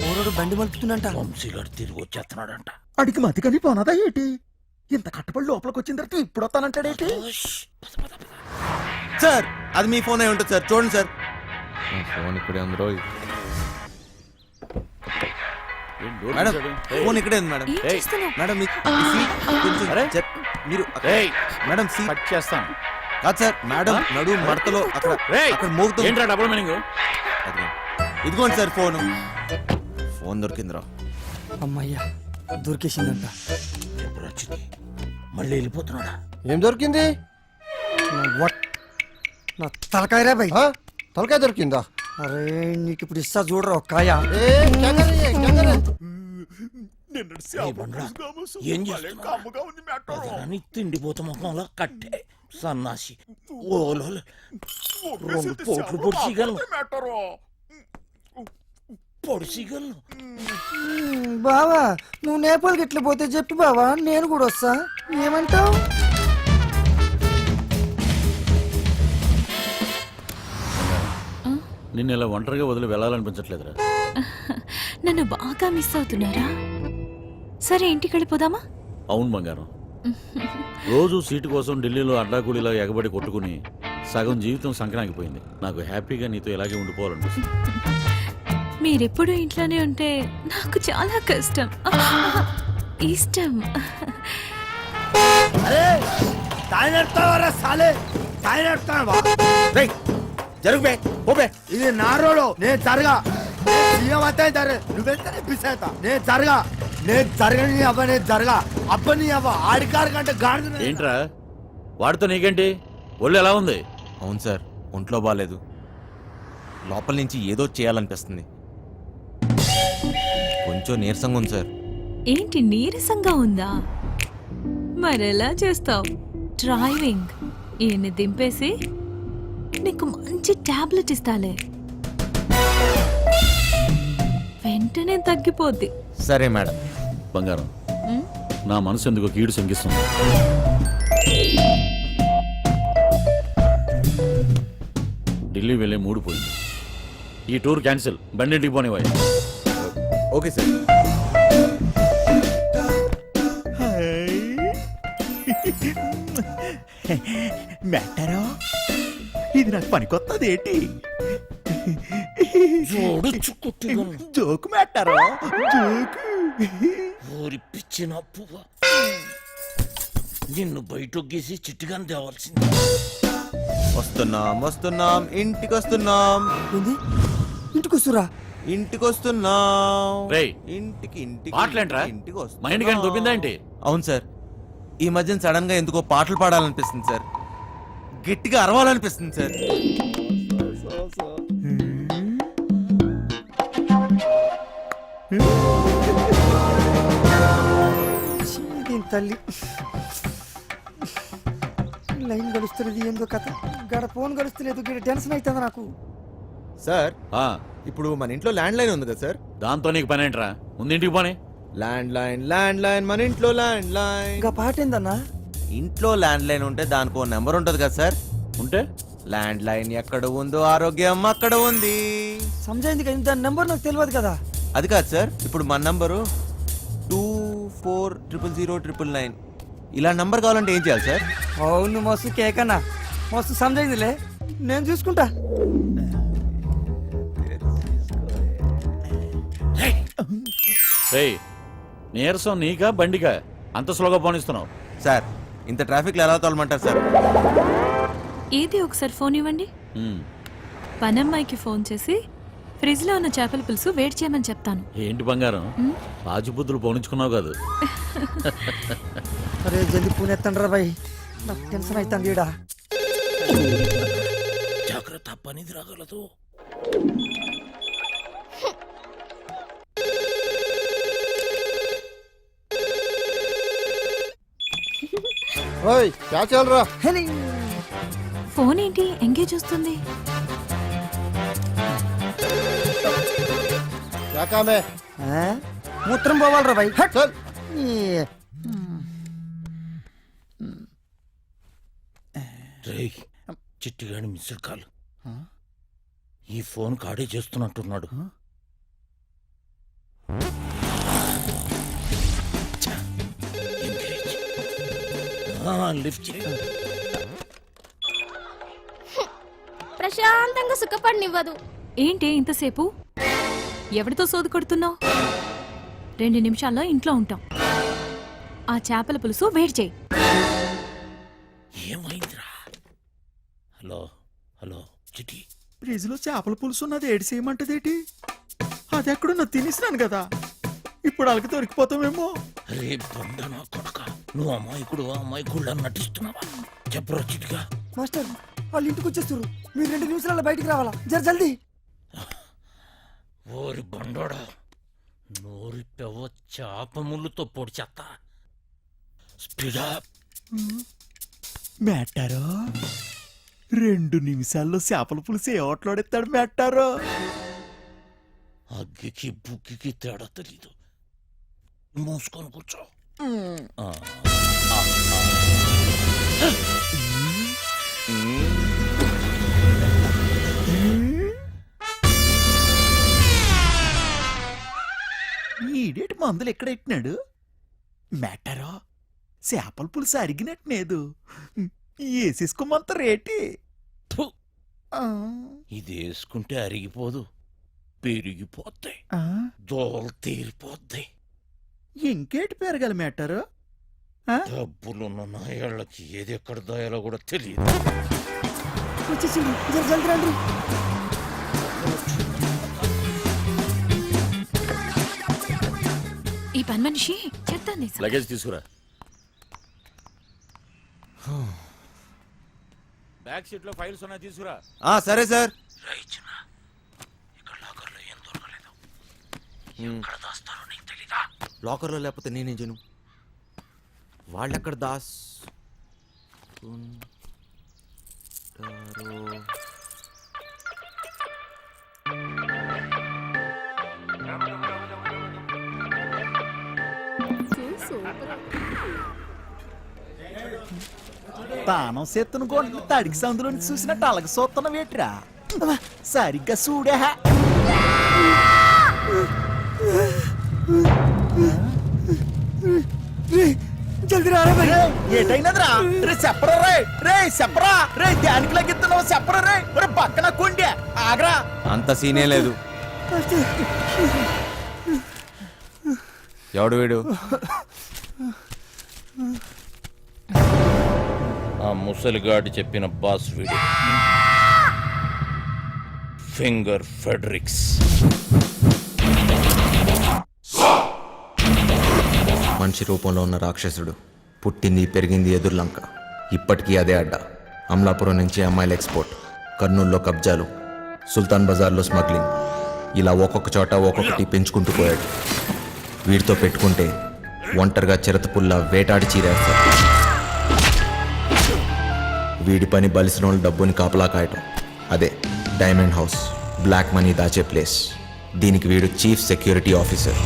[SPEAKER 6] ఓరోడు బండి మలుపుతుందంట.
[SPEAKER 1] వంశీగాడు తిరిగి వచ్చేస్తున్నాడంట.
[SPEAKER 3] అడిగి మతికని పోనదా ఏంటి? ఇంత కట్టబడి లోపలికి వచ్చిన తర్వాత ఇప్పుడు వస్తానంటాడేంటి?
[SPEAKER 2] సార్, అది మీ ఫోన్ అయి ఉంటుంది సార్, చూడండి సార్. ఫోన్ ఇక్కడే ఉంది రోయ్.
[SPEAKER 4] ఏం డోర్
[SPEAKER 2] మేడం,
[SPEAKER 4] తీశాడు?
[SPEAKER 2] ఫోన్ ఇక్కడే ఉంది మేడం.
[SPEAKER 10] ఏం చేస్తున్నావ్?
[SPEAKER 2] మేడం మీ సీట్ కొంచెం
[SPEAKER 4] అరే?
[SPEAKER 2] మీరు
[SPEAKER 4] ఏయ్,
[SPEAKER 2] మేడం సీట్
[SPEAKER 4] కట్ చేస్తాను.
[SPEAKER 2] కాదు సార్, మేడం నడు మడతలో అక్కడ
[SPEAKER 4] ఏయ్,
[SPEAKER 2] అక్కడ మోగుతుంది.
[SPEAKER 4] ఏంట్రా డబుల్ మీనింగ్?
[SPEAKER 2] ఇదిగోండి సార్ ఫోన్. ఫోన్ దొరికిందిరా.
[SPEAKER 6] అమ్మయ్యా, దొరికేసిందంట.
[SPEAKER 1] మళ్ళీ వెళ్ళిపోతున్నాడా?
[SPEAKER 8] ఏం దొరికింది?
[SPEAKER 6] నా తలకాయరా భయ్.
[SPEAKER 8] తలకాయ దొరికిందా?
[SPEAKER 6] అరే నీకు ఇప్పుడు ఇస్తా చూడరా ఒక్కాయ.
[SPEAKER 1] ఏం చేస్తున్నావు? తిండిపోతా ముఖంలో కట్టే సన్నాసి. ఓలో 2 పోట్లు పొడిసిగలను.
[SPEAKER 6] బావా, నువ్వు నేపాల్కి ఎట్లా పోతే చెప్పు బావా, నేను కూడా వస్తా. ఏమంటావు?
[SPEAKER 4] నిన్ను ఇలా ఒంటరిగా వదిలి వెళ్ళాలనిపించట్లేదురా.
[SPEAKER 10] నన్ను బాగా మిస్ అవుతున్నారా? సరే ఇంటికి వెళ్ళిపోదామా?
[SPEAKER 4] అవును బంగారం, రోజు సీటు కోసం ఢిల్లీలో అడ్డాకూలీలో ఎగబడి కొట్టుకుని సగం జీవితం సంక్రాంతిపోయింది. నాకు హ్యాపీగా నీతో ఇలాగే ఉండిపోవాలనిపిస్తుంది.
[SPEAKER 10] మీరెప్పుడు ఇంట్లోనే ఉంటే నాకు చాలా కష్టం, ఇష్టం.
[SPEAKER 8] అరే తాయినెడతావరా సాలే, తాయినెడతావా?
[SPEAKER 2] జరుగుబే ఓబే.
[SPEAKER 8] ఇది నా రోడ్, నేను జరగా. సీఎం అయితే నువ్వెంత పిసేత. నేను జరగా, నేను జరగని అవ్వ, నేను జరగా అబ్బని అవ్వ. ఆడికారు కంటే గాడి.
[SPEAKER 4] ఏంట్రా వాడితో నీకేంటి? ఒళ్ళు ఎలా ఉంది?
[SPEAKER 2] అవును సార్, ఒంట్లో బాగాలేదు. లోపల నుంచి ఏదో చేయాలనిపిస్తుంది. కొంచెం నీరసంగా ఉంది సార్.
[SPEAKER 10] ఏంటి నీరసంగా ఉందా? మరెలా చేస్తావు? డ్రైవింగ్ ఈయన్ని దింపేసి నీకు మంచి టాబ్లెట్ ఇస్తాలే, వెంటనే తగ్గిపోద్ది.
[SPEAKER 2] సరే మేడం.
[SPEAKER 4] బంగారం, నా మనసు ఎందుకో కీడు శంకిస్తుంది. ఢిల్లీ వెళ్ళే మూడు పోయింది. ఈ టూర్ క్యాన్సిల్, బండింటికి పోనివ్వాలి.
[SPEAKER 2] Okay sir.
[SPEAKER 3] మెట్టారో ఇది నాకు పనికొత్తది ఏంటి? జోకు మెట్టారో జోకు.
[SPEAKER 1] ఊరి పిచ్చిన పువ్వ, నిన్ను బయటొగ్గేసి చిట్టుగాని తేవాల్సింది.
[SPEAKER 2] వస్తున్నాం ఇంటికి వస్తున్నాం.
[SPEAKER 6] ఇంటికి వస్తురా?
[SPEAKER 2] ఇంటికి వస్తున్నాం.
[SPEAKER 4] రేయ్,
[SPEAKER 2] ఇంటికి
[SPEAKER 4] మాటలేంట్రా?
[SPEAKER 2] ఇంటికి
[SPEAKER 4] మైండ్ కానీ దొబ్బిందా ఏంటి?
[SPEAKER 2] అవును సార్, ఈ మధ్యన సడన్ గా ఎందుకో పాటలు పాడాలనిపిస్తుంది సార్, గట్టిగా అరవాలనిపిస్తుంది సార్.
[SPEAKER 6] దీని తల్లి లైన్ గడుస్తున్నది, ఏందో కథ. గడ ఫోన్ గడుస్తలేదు, గడ టెన్షన్ అవుతుంది నాకు.
[SPEAKER 2] సార్,
[SPEAKER 4] ఆ,
[SPEAKER 2] ఇప్పుడు మన ఇంట్లో ల్యాండ్ లైన్ ఉంది కదా సార్?
[SPEAKER 4] దాంతో నీకు పని ఏంట్రా? ముందు ఇంటికి పోనీ.
[SPEAKER 2] ల్యాండ్ లైన్ మన ఇంట్లో ల్యాండ్ లైన్.
[SPEAKER 6] ఇంకా పాట ఏందన్నా?
[SPEAKER 2] ఇంట్లో ల్యాండ్ లైన్ ఉంటే దానికి ఓ నెంబర్ ఉంటది కదా సార్?
[SPEAKER 4] ఉంటే
[SPEAKER 2] ల్యాండ్ లైన్ ఎక్కడ ఉందో ఆరోగ్యం అక్కడ ఉంది.
[SPEAKER 6] సమజైంది కదా, దాని నెంబర్ నాకు తెలియదు కదా.
[SPEAKER 2] అది కాదు సార్, ఇప్పుడు మన నంబరు 240009. ఇలా నంబర్ కావాలంటే ఏం చేయాలి సార్?
[SPEAKER 6] అవును, మస్తు కేకన్నా, మస్తు సమజైందిలే, నేను చూసుకుంటా.
[SPEAKER 4] రేయ్, నీరసం నీకా బండికా అంత స్లోగా పోనిస్తున్నావు?
[SPEAKER 2] సార్, ఇంత ట్రాఫిక్ లో ఎలా తోలమంటారు సార్?
[SPEAKER 10] ఏది ఒకసారి ఫోన్ ఇవ్వండి. పనమ్మాయికి ఫోన్ చేసి ఫ్రిడ్జ్ లో ఉన్న చేపల పులుసు వేడి చేయమని చెప్తాను.
[SPEAKER 4] ఏంటి బంగారం, రాజుబుద్ధులు పోనించుకున్నావు కాదు?
[SPEAKER 6] అరే జల్ది ఫోన్ ఎత్తండ్రా బాయ్, నాకు టెన్షన్ అవుతుంది ఈడ.
[SPEAKER 1] జాగ్రత్త, పనిది రాగలదు.
[SPEAKER 10] ఫోన్ ఏంటి ఎంగేజ్ వస్తుంది?
[SPEAKER 6] మూత్రం పోవాలరా బాయ్.
[SPEAKER 1] రేయ్, చిట్టుగాని మిస్డ్ కాల్. ఈ ఫోన్ కాడే చేస్తున్నట్టున్నాడు. లిఫ్ట్ చేయి.
[SPEAKER 10] ప్రశాంతంగా సుఖపడినివ్వదు. ఏంటి ఇంతసేపు? ఎవరితో సోది కొడుతున్నావు? 2 నిమిషాల్లో ఇంట్లో ఉంటాం. ఆ చేపల పులుసు వేడి చేయి.
[SPEAKER 1] ఏమైందిరా? హలో హలో చిటి,
[SPEAKER 3] ఫ్రిడ్జ్ లో చేపల పులుసు ఉన్నది ఏడు చేయమంటదేటి? అది ఎక్కడున్నా తినేసినాను కదా, ఇప్పుడు వాళ్ళకి దొరికిపోతామేమో.
[SPEAKER 1] రే బండ నా కొడక, నువ్వు అమాయకుడు అమాయకుడు నటిస్తున్నావా? చెప్పరా చిటిగా.
[SPEAKER 6] మాస్టర్, వాళ్ళు ఇంటికి వచ్చేస్తారు, మీరు 2 నిమిషాల్లో బయటికి రావాలా, జర జల్దీ.
[SPEAKER 1] ఓరి బండోడా, నోరి పెవ్వ చేప ముళ్ళుతో పొడి చెత్త. స్పీడా.
[SPEAKER 3] మెట్టారో 2 నిమిషాల్లో చేపల పులుసు ఏ ఓట్లాడెత్తాడు మెట్టారో.
[SPEAKER 1] అగ్గికి బుగ్గికి తేడా తెలీదు. మూసుకొని కూర్చో.
[SPEAKER 3] ఈడేటి మందులు ఎక్కడ ఎట్టినాడు మెట్టారో? చేపల పులుసు అరిగినట్లేదు, వేసేసుకోమంత రేటి.
[SPEAKER 1] ఫు, ఇది వేసుకుంటే అరిగిపోదు, పెరిగిపోతాయి, దోలు తీరిపోద్ది.
[SPEAKER 3] ఇంకేటి పెరగాలి మెట్టారో?
[SPEAKER 1] డబ్బులున్న నాయాళ్ళకి ఏది ఎక్కడ దాయాలో కూడా తెలియదు.
[SPEAKER 6] వచ్చేసింది, జర జల్దీ రండి.
[SPEAKER 10] ఈ పని మనిషి చెప్తాను.
[SPEAKER 4] లగేజ్ తీసుకురా. బ్యాక్ సీట్ లో ఫైల్స్ ఉన్నాయి, తీసుకురా.
[SPEAKER 2] సరే సార్.
[SPEAKER 1] ఇక్కడ లాకర్లో ఏం దొరకలేదు. ఎక్కడ దాస్తారో నీకు తెలీదా?
[SPEAKER 2] లాకర్లో లేకపోతే నేనేం చేయను? వాళ్ళెక్కడ దాస్?
[SPEAKER 3] తానం సెత్తును కొండ తడికి సందులో చూసినట్టు అలగ సూత్తన వేట్రా సరిగ్గా చూడే
[SPEAKER 6] జల్దీ రారా భయ్.
[SPEAKER 3] ఏటైనదిరా రే చెప్పరా రే చెప్పరా రే దానికి లగిస్తున్నావు చెప్పరా రే పక్కన కొండే ఆగరా
[SPEAKER 2] అంత సీనే లేదు. ఎవడు వీడు?
[SPEAKER 1] ఆ ముసలిగాడి చెప్పిన బాస్ వీడు ఫింగర్ ఫెడరిక్స్.
[SPEAKER 2] మనిషి రూపంలో ఉన్న రాక్షసుడు. పుట్టింది పెరిగింది ఎదుర్లంక. ఇప్పటికీ అదే అడ్డ. అమలాపురం నుంచి అమ్మాయిల ఎక్స్పోర్ట్, కర్నూలులో కబ్జాలు, సుల్తాన్ బజార్లో స్మగ్లింగ్. ఇలా ఒక్కొక్క చోట ఒక్కొక్కటి పెంచుకుంటూ పోయాడు. వీడితో పెట్టుకుంటే ఒంటరిగా చిరతపుల్లా వేటాడి చీరేస్తాడు. వీడి పని బలిసిన వాళ్ళ డబ్బుని కాపలా కాయటం. అదే డైమండ్ హౌస్, బ్లాక్ మనీ దాచే ప్లేస్. దీనికి వీడు చీఫ్ సెక్యూరిటీ ఆఫీసర్.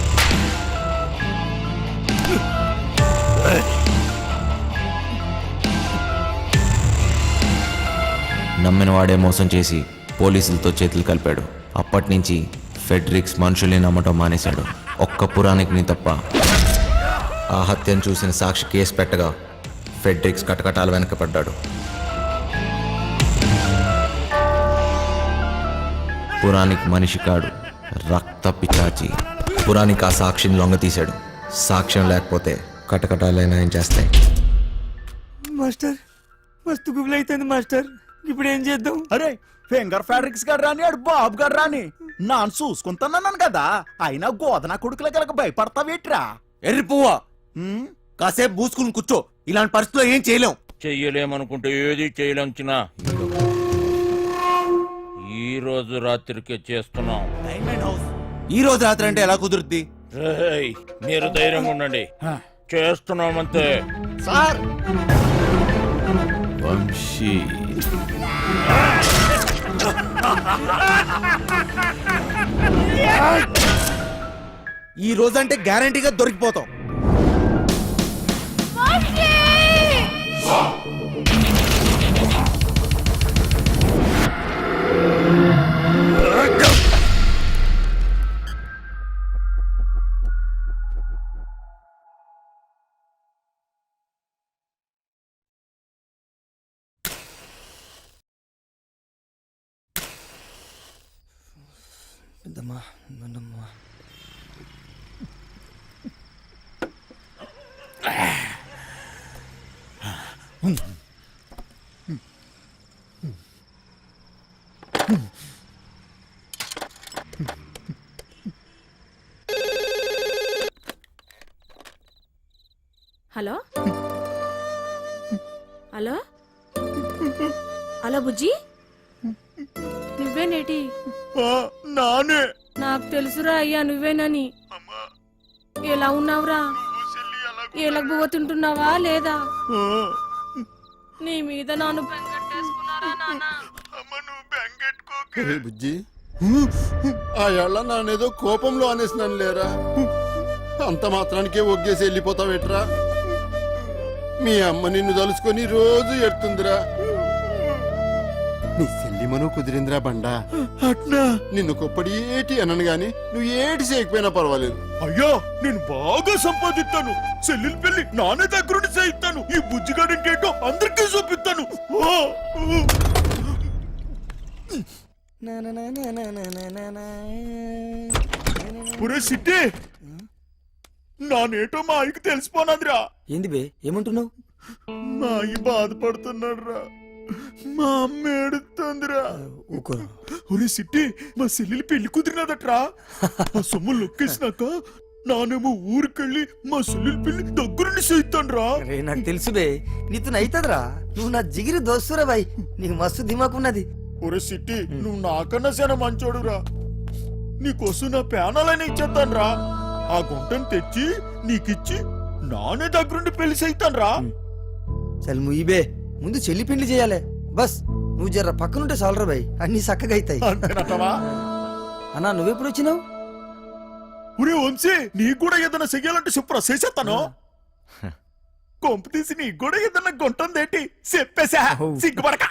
[SPEAKER 2] నమ్మిన వాడే మోసం చేసి పోలీసులతో చేతులు కలిపాడు. అప్పటి నుంచి ఫెడ్రిక్స్ మనుషుల్ని నమ్మటం మానేశాడు. ఒక్క పురాణికిని తప్ప. ఆ హత్యను చూసిన సాక్షి కేసు పెట్టగా ఫెడ్రిక్స్ కటకటాలు వెనకపడ్డాడు. పురాణిక్ మనిషి కాడు, రక్త పిచాచి. పురాణిక్ ఆ సాక్షిని లొంగ తీశాడు. సాక్ష్యం లేకపోతే కటకటాలైనా ఏం చేస్తాయి?
[SPEAKER 6] మాస్టర్ మస్తు గుబులు అవుతుంది మాస్టర్. ఇప్పుడు ఏం చేద్దాం?
[SPEAKER 3] అరే ఫింగర్ ఫ్యాడ్రిక్స్ గారు రాని ఆడు బాబు గారు రాని నాన్న చూసుకుంటానన్నాను కదా. అయినా గోదన కొడుకుల కనుక భయపడతావేట్రా?
[SPEAKER 8] ఎర్రి పువ్వా, కాసేపు పూసుకుని కూర్చో. ఇలాంటి పరిస్థితుల్లో ఏం చేయలేం.
[SPEAKER 1] చెయ్యలేమనుకుంటే ఏది చేయలేంచినా ఈ రోజు రాత్రికే చేస్తున్నాం.
[SPEAKER 3] డైమండ్ హౌస్
[SPEAKER 8] ఈ రోజు రాత్రి అంటే ఎలా కుదురుద్ది?
[SPEAKER 1] రేయ్, మీరు ధైర్యంగా ఉండండి. చేస్తున్నామంతే.
[SPEAKER 8] సార్
[SPEAKER 12] వంశీ
[SPEAKER 8] ఈ రోజంటే గ్యారంటీగా దొరికిపోతాం.
[SPEAKER 9] హలో హలో హలో బుజ్జి, నువ్వేనేటి?
[SPEAKER 3] నానే
[SPEAKER 9] నాకు తెలుసురా అయ్యా నువ్వేనని. ఎలా ఉన్నావురా? ఎలగబోతుంటున్నావా లేదా? నీ మీద నాను బెంగట్టేసుకున్నారా నాన్న?
[SPEAKER 8] బుజ్జి, ఆ ఏళ్ళ నానేదో కోపంలో అనేసినాను లేరా. అంత మాత్రానికే ఒగ్గేసి వెళ్ళిపోతావేట్రా? మీ అమ్మ నిన్ను తలుసుకొని రోజు ఎడుతుందిరా. నీ సెల్లిమను కుదిరిందిరా బండా.
[SPEAKER 3] అట్నా
[SPEAKER 8] నిన్ను కొప్పడి ఏటి అనను గాని నువ్వు ఏటి చేయకపోయినా పర్వాలేదు.
[SPEAKER 3] అయ్యో నేను బాగా సంపాదిస్తాను. చెల్లెలు పెళ్లి నానే దగ్గరుండి చేయిస్తాను. ఈ బుజ్జిగాడింటేటో అందరికీ చూపిస్తాను. పురే సిట్టి నానేటో మా ఆయనకి తెలిసిపోనాదిరా.
[SPEAKER 6] ఏంది బే, ఏమంటున్నావు?
[SPEAKER 3] మా అయ్య బాధపడుతున్నాడు రా. మా అమ్మ ఏడుతుందిరా. ఒరే సిట్టి, మా చెల్లెలి పెళ్లి కుదిరినదట్రా. ఆ సొమ్ము లొక్కేసినాక నానేమో ఊరికెళ్ళి మా చెల్లెలి పెళ్లి దగ్గరుండి చేయిస్తాను రా.
[SPEAKER 6] నాకు తెలుసు బే, నీతో అయితదిరా. నువ్వు నా జిగిరి దోస్తురా బాయ్. నీకు మస్తు దిమాకున్నది.
[SPEAKER 3] ఒరే సిట్టి, నువ్వు నాకన్నా చాలా మంచోడురా. నీకోసం నా పేనాలని ఇచ్చేస్తాను రా. ఆ గుంటను తెచ్చి నీకిచ్చి నానే దగ్గరుండి పెళ్లి చేయిస్తాను రా.
[SPEAKER 6] చల్ ముయిబే, ముందు చెల్లి పెళ్లి చేయాలి. బస్ నువ్వు జర పక్కనుంటే చాలరా బాయ్, అన్ని చక్కగా అవుతాయి.
[SPEAKER 3] అంతేనటవా?
[SPEAKER 6] అన్నా నువ్వెప్పుడు వచ్చినావు?
[SPEAKER 3] ఒరే వంశీ, నీకు కూడా ఏదైనా చెయ్యాలంటే చెప్పురా, చేసేస్తాను. కొంపు తీసి నీకు కూడా ఏదైనా గుంటుందేంటి చెప్పేశా, సిగ్గుపడక.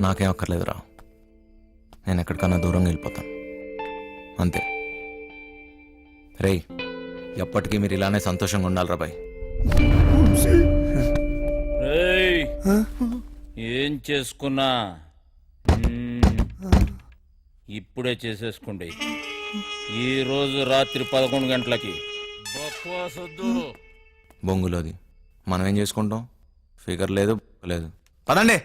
[SPEAKER 2] నాకేం అక్కర్లేదురా, నేను ఎక్కడికన్నా దూరంగా వెళ్ళిపోతాను అంతే. రేయ్, ఎప్పటికీ మీరు ఇలానే సంతోషంగా ఉండాలిరా బాయ్.
[SPEAKER 1] ఏయ్, ఏం చేసుకున్నా ఇప్పుడే చేసేసుకోండి. ఈ రోజు రాత్రి 11 గంటలకి బక్వాసొద్దు.
[SPEAKER 2] బొంగులోది మనం ఏం చేసుకుంటాం? ఫిగర్ లేదు లేదు. పదండి.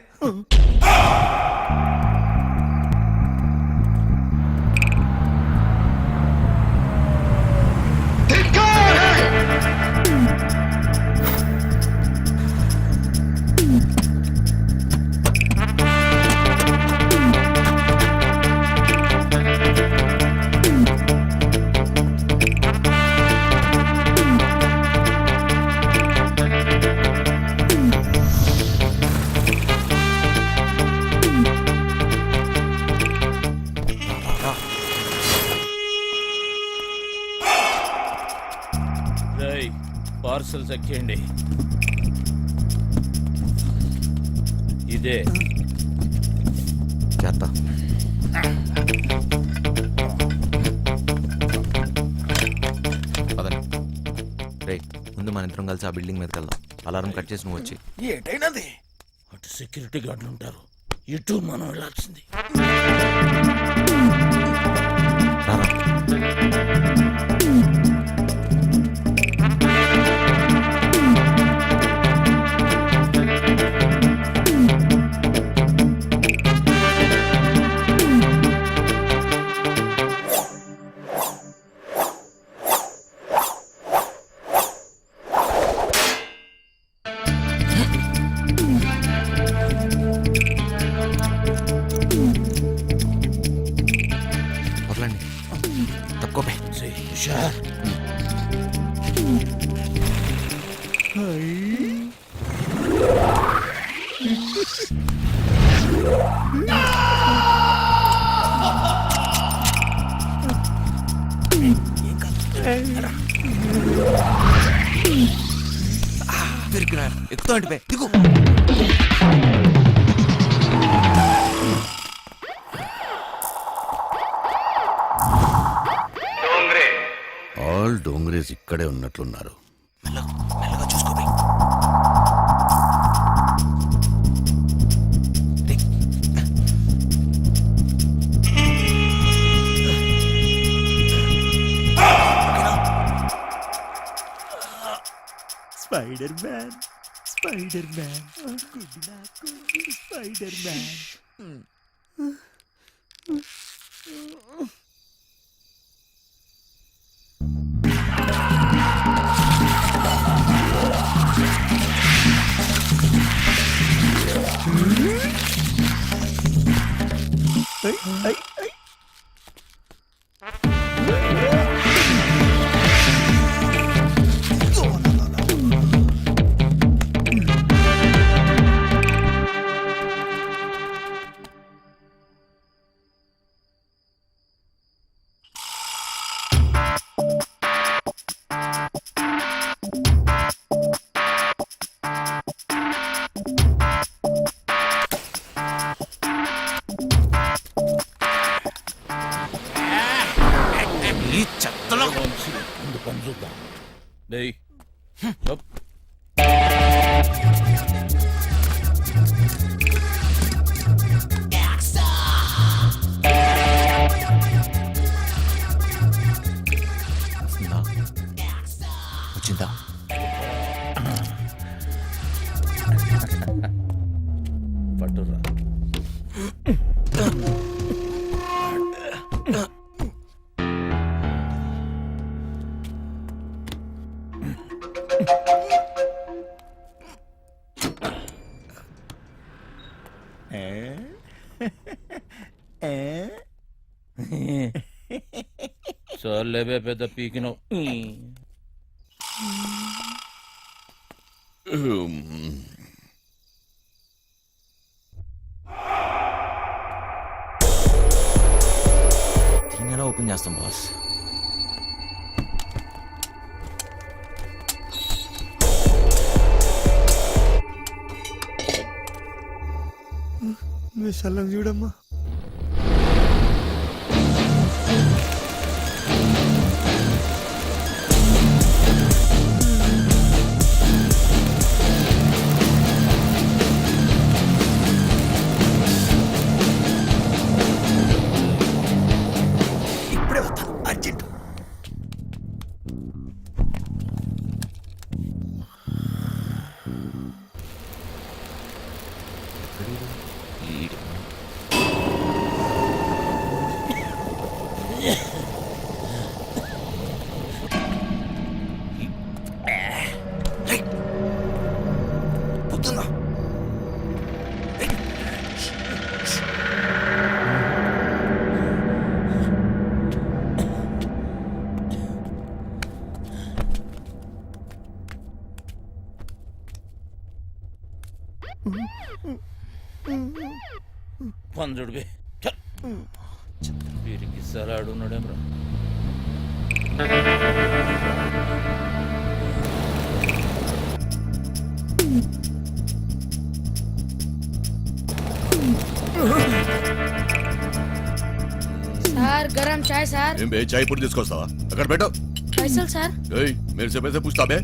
[SPEAKER 1] రేయ్, పార్సల్స్ ఎక్కేయండి. ఇదే
[SPEAKER 2] చేస్తా. పదండి. రేయ్, ముందు మన ఇద్దరం కలిసి ఆ బిల్డింగ్ మీదకి వెళ్దాం. అలారం కట్ చేసి నువ్వు వచ్చి.
[SPEAKER 3] ఏటైనది?
[SPEAKER 1] అటు సెక్యూరిటీ గార్డులు ఉంటారు, ఇటు మనం వెళ్ళాల్సింది.
[SPEAKER 2] రారా. వదలండి, తక్కువ.
[SPEAKER 1] హుషార్.
[SPEAKER 2] ఎక్కుతా అంటే దిగు.
[SPEAKER 4] ఆల్ డోంగ్రేజ్ ఇక్కడే ఉన్నట్లున్నారు.
[SPEAKER 2] మెల్లగా చూసుకో.
[SPEAKER 3] స్పైడర్ మ్యాన్, స్పైడర్ మ్యాన్, గుడ్డి నాకు స్పైడర్ మ్యాన్.
[SPEAKER 2] ఈ చెత్తలో
[SPEAKER 1] ముందు పని చూద్దాం. డేయ్, అప్.
[SPEAKER 2] వచ్చిందా?
[SPEAKER 1] పట్టురా. చాలేబే పెద్ద పీకినవు.
[SPEAKER 2] ఓపెన్ చేస్తాం బాస్.
[SPEAKER 6] విశాలం చూడమ్మా.
[SPEAKER 3] ఇప్పుడే వస్తాను అర్జెంట్.
[SPEAKER 1] పంజుడివి వీరికి సలాడు ఉన్నాడేమ్రా.
[SPEAKER 10] సార్ గరం చాయ్ సార్.
[SPEAKER 12] ఏం బే చాయ్ పొడి తీసుకొస్తావా? అక్కడ పెట్టు.
[SPEAKER 10] పైసలు సార్.
[SPEAKER 12] ఏయ్ मेरे से पैसे पूछता बे?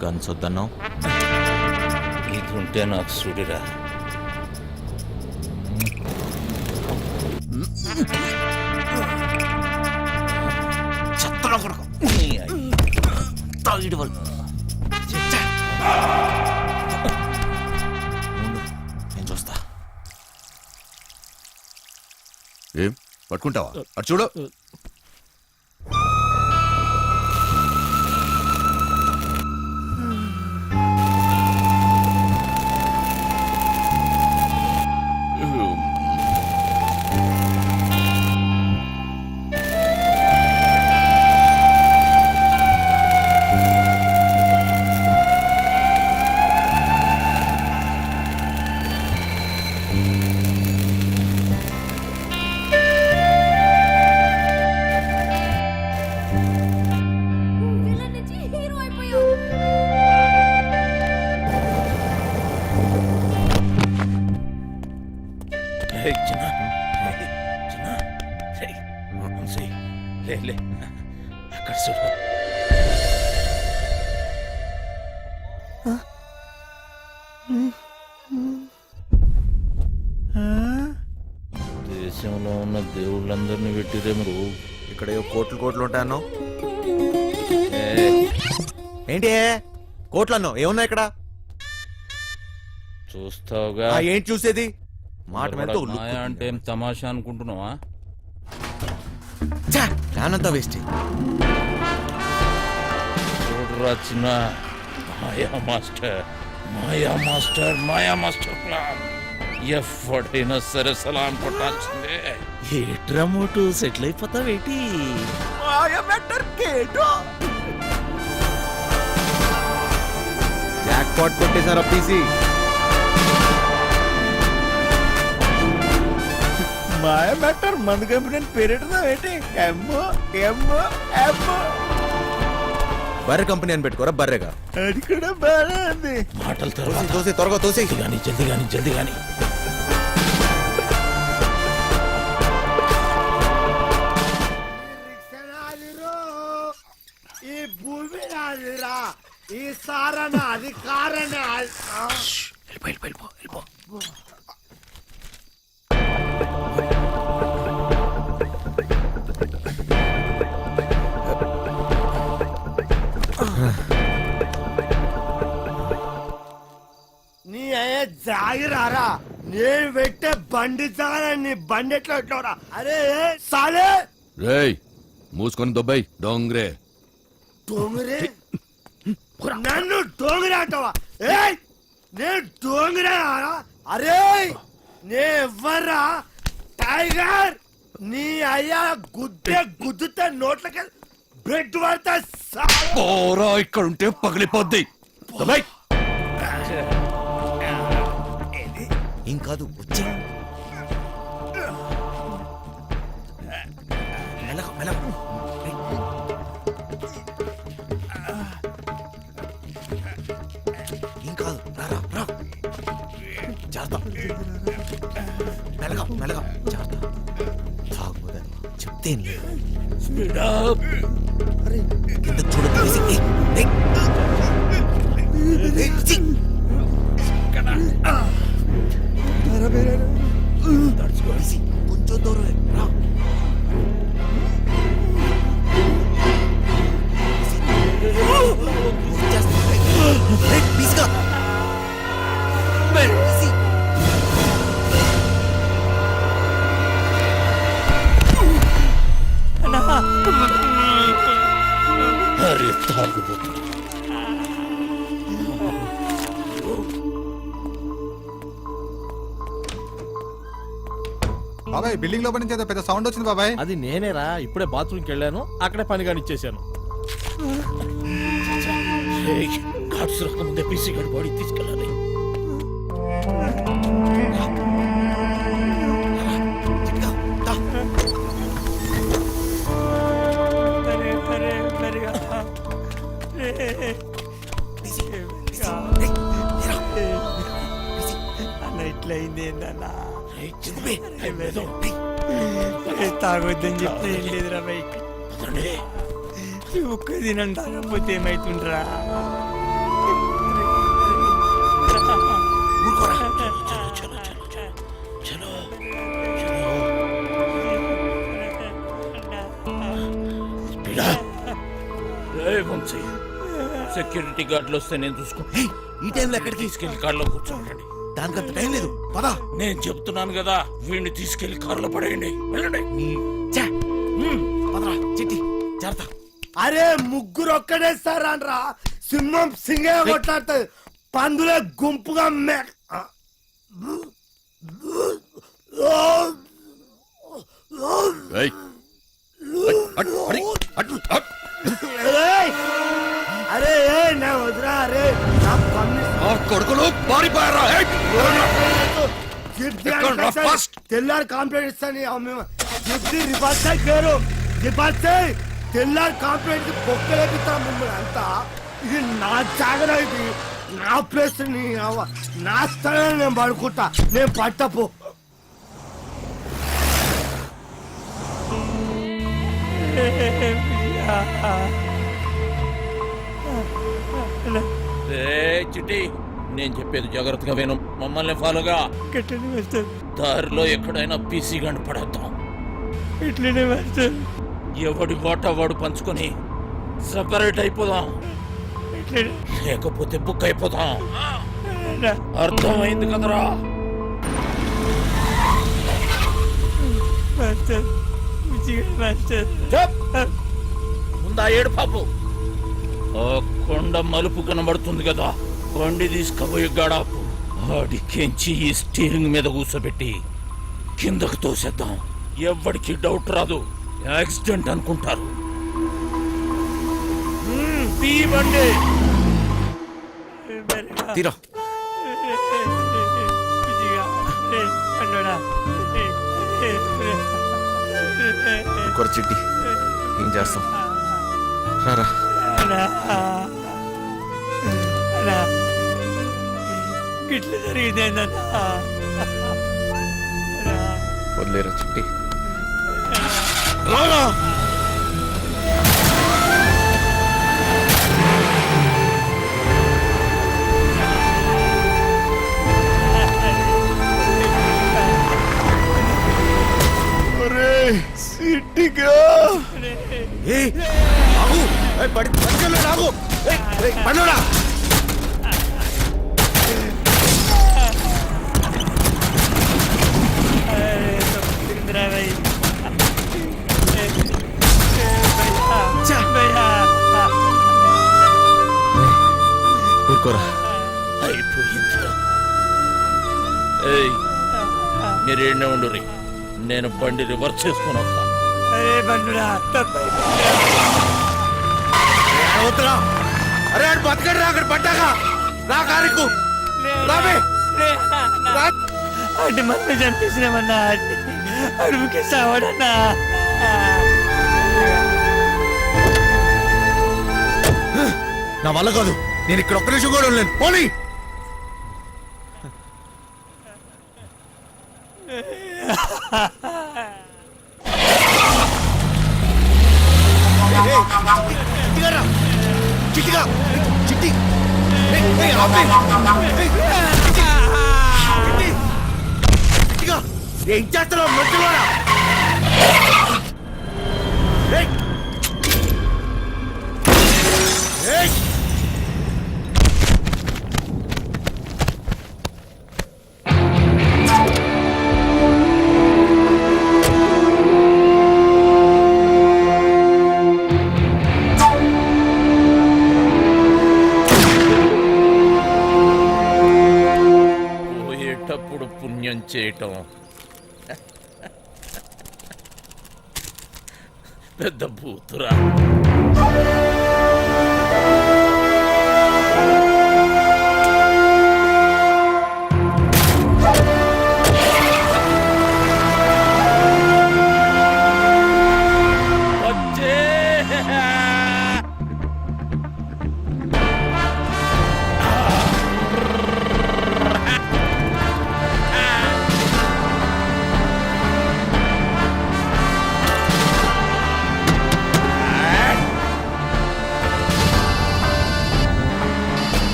[SPEAKER 2] గన్స్ వద్దన్నావు.
[SPEAKER 1] ఇది ఉంటే నాకు సుడిరా.
[SPEAKER 2] నేను చూస్తా.
[SPEAKER 12] ఏం పట్టుకుంటావా? అటు చూడు.
[SPEAKER 1] లే అక్కడ చూడు. దేశంలో ఉన్న దేవుళ్ళందరినీ పెట్టిరేమరు.
[SPEAKER 2] ఇక్కడ ఏవో కోట్లు కోట్లు ఉంటాయన్నో. ఏంటి కోట్లు అన్నో? ఏమున్నా ఇక్కడ?
[SPEAKER 1] చూస్తావుగా.
[SPEAKER 2] ఏంటి చూసేది? మాట మీద
[SPEAKER 1] మాయా అంటే ఏం తమాషా అనుకుంటున్నావా?
[SPEAKER 2] నానంతా వేస్ట్.
[SPEAKER 1] చూడరా చిన్న మాయా మాస్టర్, మాయా మాస్టర్, మాయా మాస్టర్ ప్లాన్. ఎఫ్ఫడైనా సరే సలాం కొట్టాల్సిందే.
[SPEAKER 11] ఏట్రా మోటు సెటిల్ అయిపోతావేటి?
[SPEAKER 2] జాక్ పాట్ కొట్టేశారు పీసీ.
[SPEAKER 3] మాయ మ్యాటర్ మందు కంపెనీ పేరెట్టుదా ఏంటి? ఎమ్మో ఎమ్మో ఎమ్మో
[SPEAKER 2] బర్రె కంపెనీ అని పెట్టుకోరా. బర్రెగా
[SPEAKER 3] అది కూడా బాగా ఉంది.
[SPEAKER 1] మాటలు
[SPEAKER 2] తోసి త్వరగా తోసి.
[SPEAKER 1] కానీ జల్ది కానీ.
[SPEAKER 8] ఈ భూమి నాదిరా, ఈ సారణ అధికారణ.
[SPEAKER 1] వెళ్ళిపో.
[SPEAKER 8] నీ అయ్యే జాగిరారా, నేను పెట్టే బండి జాగా నీ బండి ఎట్లా పెట్టావురా? అరే సాలే
[SPEAKER 12] రేయ్ మూసుకొని దొబ్బాయి డోంగ్రే.
[SPEAKER 8] డోంగరే నన్ను డోంగరే అంటావా? ఏయ్ నేను డోంగరే. అరే నే ఎవర్రా? టైగర్ నీ అయ్యా గుద్దుతే నోట్లకి బ్రెడ్ పడతా
[SPEAKER 12] పోరా ఇక్కడ ఉంటే పగిలిపోద్ది దబాయ్.
[SPEAKER 2] ఏం కాదు వచ్చే మెల్లగా మెల్లగా ఏం కాదు రా రా రా జాగ్రత్త మెల్లగా మెల్లగా జాగ్రత్త తాగుదని చెప్తే కింద చూడదు వేసి కొంచెం దూరం రా
[SPEAKER 1] అరే తాగుబోతు
[SPEAKER 6] బాబాయ్ బిల్డింగ్ లోపల నుంచి ఏదో పెద్ద సౌండ్ వచ్చింది బాబాయ్.
[SPEAKER 11] అది నేనేరా ఇప్పుడే బాత్రూమ్కి వెళ్ళాను అక్కడే పని కానిచ్చేసాను.
[SPEAKER 1] కార్డ్స్ రాకముందే పీసీ గడి బాడీ తీసుకెళ్ళాలి.
[SPEAKER 6] ఇట్లయింది ఏందన్నా తాగొద్దని చెప్తే ఏం లేదురా బై. ఒక్క దినం తాగకపోతే ఏమైతుండ్రా?
[SPEAKER 1] సెక్యూరిటీ గార్డులు వస్తే నేను చూసుకుంటా.
[SPEAKER 2] ఈ టైంలో ఎక్కడికి
[SPEAKER 1] తీసుకెళ్లి కార్లో కూర్చోండి.
[SPEAKER 2] దానికంత టైం లేదు పదా.
[SPEAKER 1] నేను చెప్తున్నాను కదా, వీడిని తీసుకెళ్లి కారులో పడేయండి. వెళ్ళండి.
[SPEAKER 2] పదరా చిట్టి జాగ్రత్త.
[SPEAKER 8] అరే ముగ్గురు ఒక్కడేస్తారా సింహం సింగే కొట్లాడుతుంది పందులే గుంపుగా
[SPEAKER 12] ఏయ్, అట్, అడి, అట్, అట్.
[SPEAKER 8] అరే నా వదిరా అరే
[SPEAKER 12] ఆ కొడుకులు పారిపోయారా? ఏయ్, ఎక్కడ ఫస్ట్?
[SPEAKER 8] తెల్లారి కాంప్లైంట్ ఇస్తాను రివర్స్ పేరు రివర్స్ తెల్లారి కాంప్లైంట్ బొక్కలేపిస్తాను మిమ్మల్ని అంతా. ఇది నా జాగ్రత్త, ఇది నా ప్లేస్, నా స్థలం, నేను పడుకుంటా, నేను పట్టపు.
[SPEAKER 1] చిట్టి, నేను చెప్పేది జాగ్రత్తగా విను. మమ్మల్ని ఫాలోగా. దారిలో ఎక్కడైనా పీసీ గంట పడేద్దాం.
[SPEAKER 6] ఇట్లనే మాస్టర్.
[SPEAKER 1] ఎవడి వాటా వాడు పంచుకొని సపరేట్ అయిపోదాం. లేకపోతే బుక్ అయిపోతాం. అర్థమైంది కదరా? ముందా ఏడు పాపు. ఆ కొండ మలుపు కనబడుతుంది కదా, బండి తీసుకుపోయి గడాపు ఆడికెంచి ఈ స్టీరింగ్ మీద కూర్చోబెట్టి కిందకు తోసేద్దాం. ఎవ్వడికి డౌట్ రాదు, యాక్సిడెంట్ అనుకుంటారు. బండి
[SPEAKER 2] తీరా ఇంకొక చిట్టి ఏం చేస్తాం? రారా
[SPEAKER 6] గిట్ల జరిగిందేందన్నా?
[SPEAKER 2] వదిలేరా చిట్టి.
[SPEAKER 8] సిట్టిగా
[SPEAKER 2] పండురా ఊరుకోరా.
[SPEAKER 1] అయిపోయిందిరా. మీరేనే ఉండు రీ, నేను బండి రివర్స్ చేసుకుని వస్తా.
[SPEAKER 8] అరే బతకడు రా, అక్కడ పడ్డాగా రా కారుకు రాబే.
[SPEAKER 6] అంటే మన చంపేసినామన్నా, అడుగుకే సావాడన్నా.
[SPEAKER 8] నా వల్ల కాదు, నేను ఇక్కడ ఒక్క నిమిషం కూడా ఉండలేను. పోనీ చిట్టిగా చిట్టి చిట్టిగా ఏం చేస్తున్నావు మధ్యలో?
[SPEAKER 1] పోయేటప్పుడు పుణ్యం చేయటం పెద్ద బూతురా.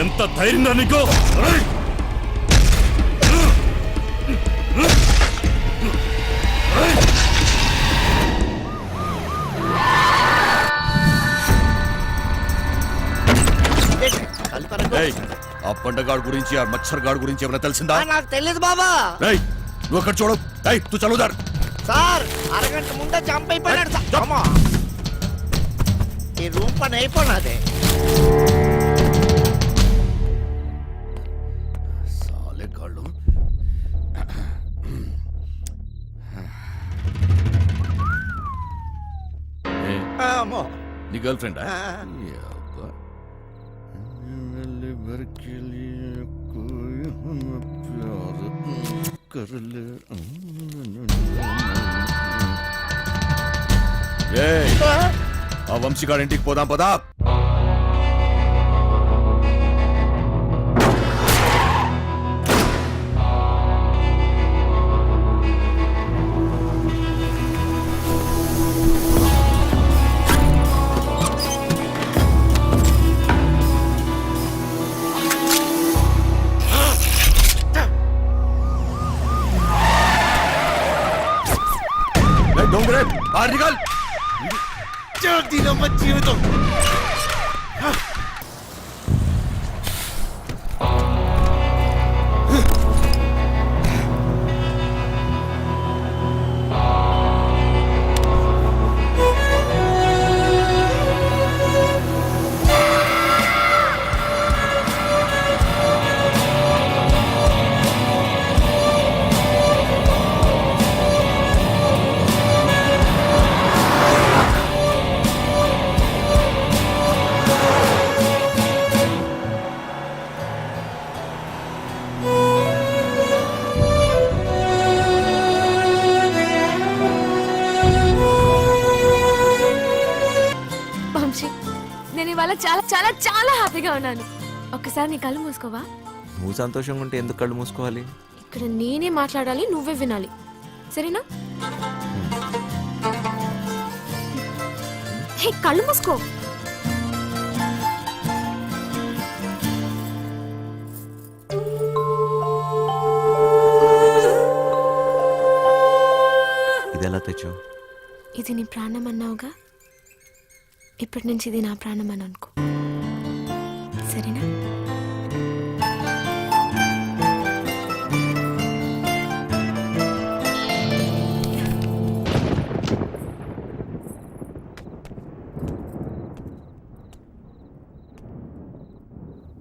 [SPEAKER 5] ఎంత ధైర్యం నీకు?
[SPEAKER 12] ఆ పండగాడు గురించి ఆ మచ్చర్ గాడు గురించి ఏమైనా తెలిసిందా?
[SPEAKER 8] నాకు తెలియదు బాబా.
[SPEAKER 12] నువ్వు అక్కడ చూడు. తు చదువుదారు
[SPEAKER 8] సార్, అరగంట ముందే జంప్ అయిపోయినాడు సార్. ఈ రూమ్ పని అయిపోయినదే.
[SPEAKER 12] సాలెగాళ్ళు. నీ గర్ల్ ఫ్రెండా? ఆ వంశీగాడి ఇంటికి పోదాం పదా. డోంగరే ఆర్నిగల్
[SPEAKER 8] దీనమ్మ జీవితం.
[SPEAKER 10] నేను ఇవాళ చాలా చాలా చాలా హ్యాపీగా ఉన్నాను. ఒక్కసారి నీ కళ్ళు మూసుకోవా?
[SPEAKER 2] నువ్వు సంతోషంగా ఉంటే ఎందుకు కళ్ళు మూసుకోవాలి?
[SPEAKER 10] ఇక్కడ నేనే మాట్లాడాలి, నువ్వే వినాలి, సరేనా? హే, కళ్ళు మూసుకో.
[SPEAKER 2] ఇది ఎలా తెచ్చావు?
[SPEAKER 10] ఇది నీ ప్రాణం అన్నావుగా, ఇప్పటి నుంచి ఇది నా ప్రాణం అని అనుకో, సరేనా?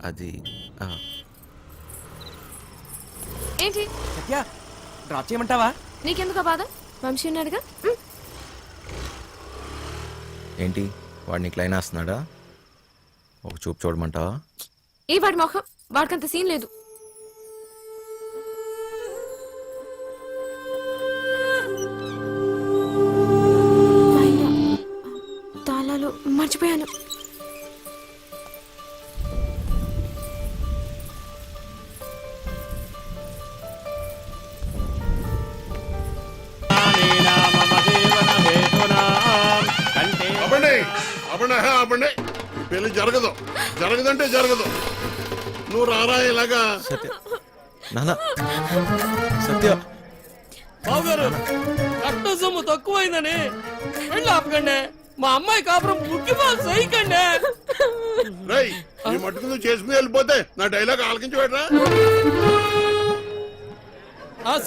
[SPEAKER 2] అది
[SPEAKER 10] ఏంటి
[SPEAKER 6] సత్య డ్రాప్ చేయమంటావా?
[SPEAKER 10] నీకెందుకు బాధ? వంశీ ఉన్నాడుగా.
[SPEAKER 2] ఏంటి వాడు నీకు లైన్ వేస్తున్నాడా? ఒక చూపు చూడమంటావా?
[SPEAKER 10] ఏ వాడి మొహం, వాడికంత సీన్ లేదు. తాళాలు మర్చిపోయాను.
[SPEAKER 8] అవ్వండి అవ్వండి అవ్వండి, పెళ్లి జరగదు, జరగదంటే జరగదు. నువ్వు రారా ఇలాగా.
[SPEAKER 2] సత్య నాన్న, సత్య
[SPEAKER 11] బావగారు కట్ట సొమ్ము తక్కువైందని వెళ్ళి ఆపకండి. మా అమ్మాయి కాపురం ముఖ్యమాలు సహికండి.
[SPEAKER 8] రేయ్, నీ మట్టుకు నువ్వు చేసుకుని వెళ్ళిపోతే నా డైలాగ్ ఆలకించి పెట్టరా.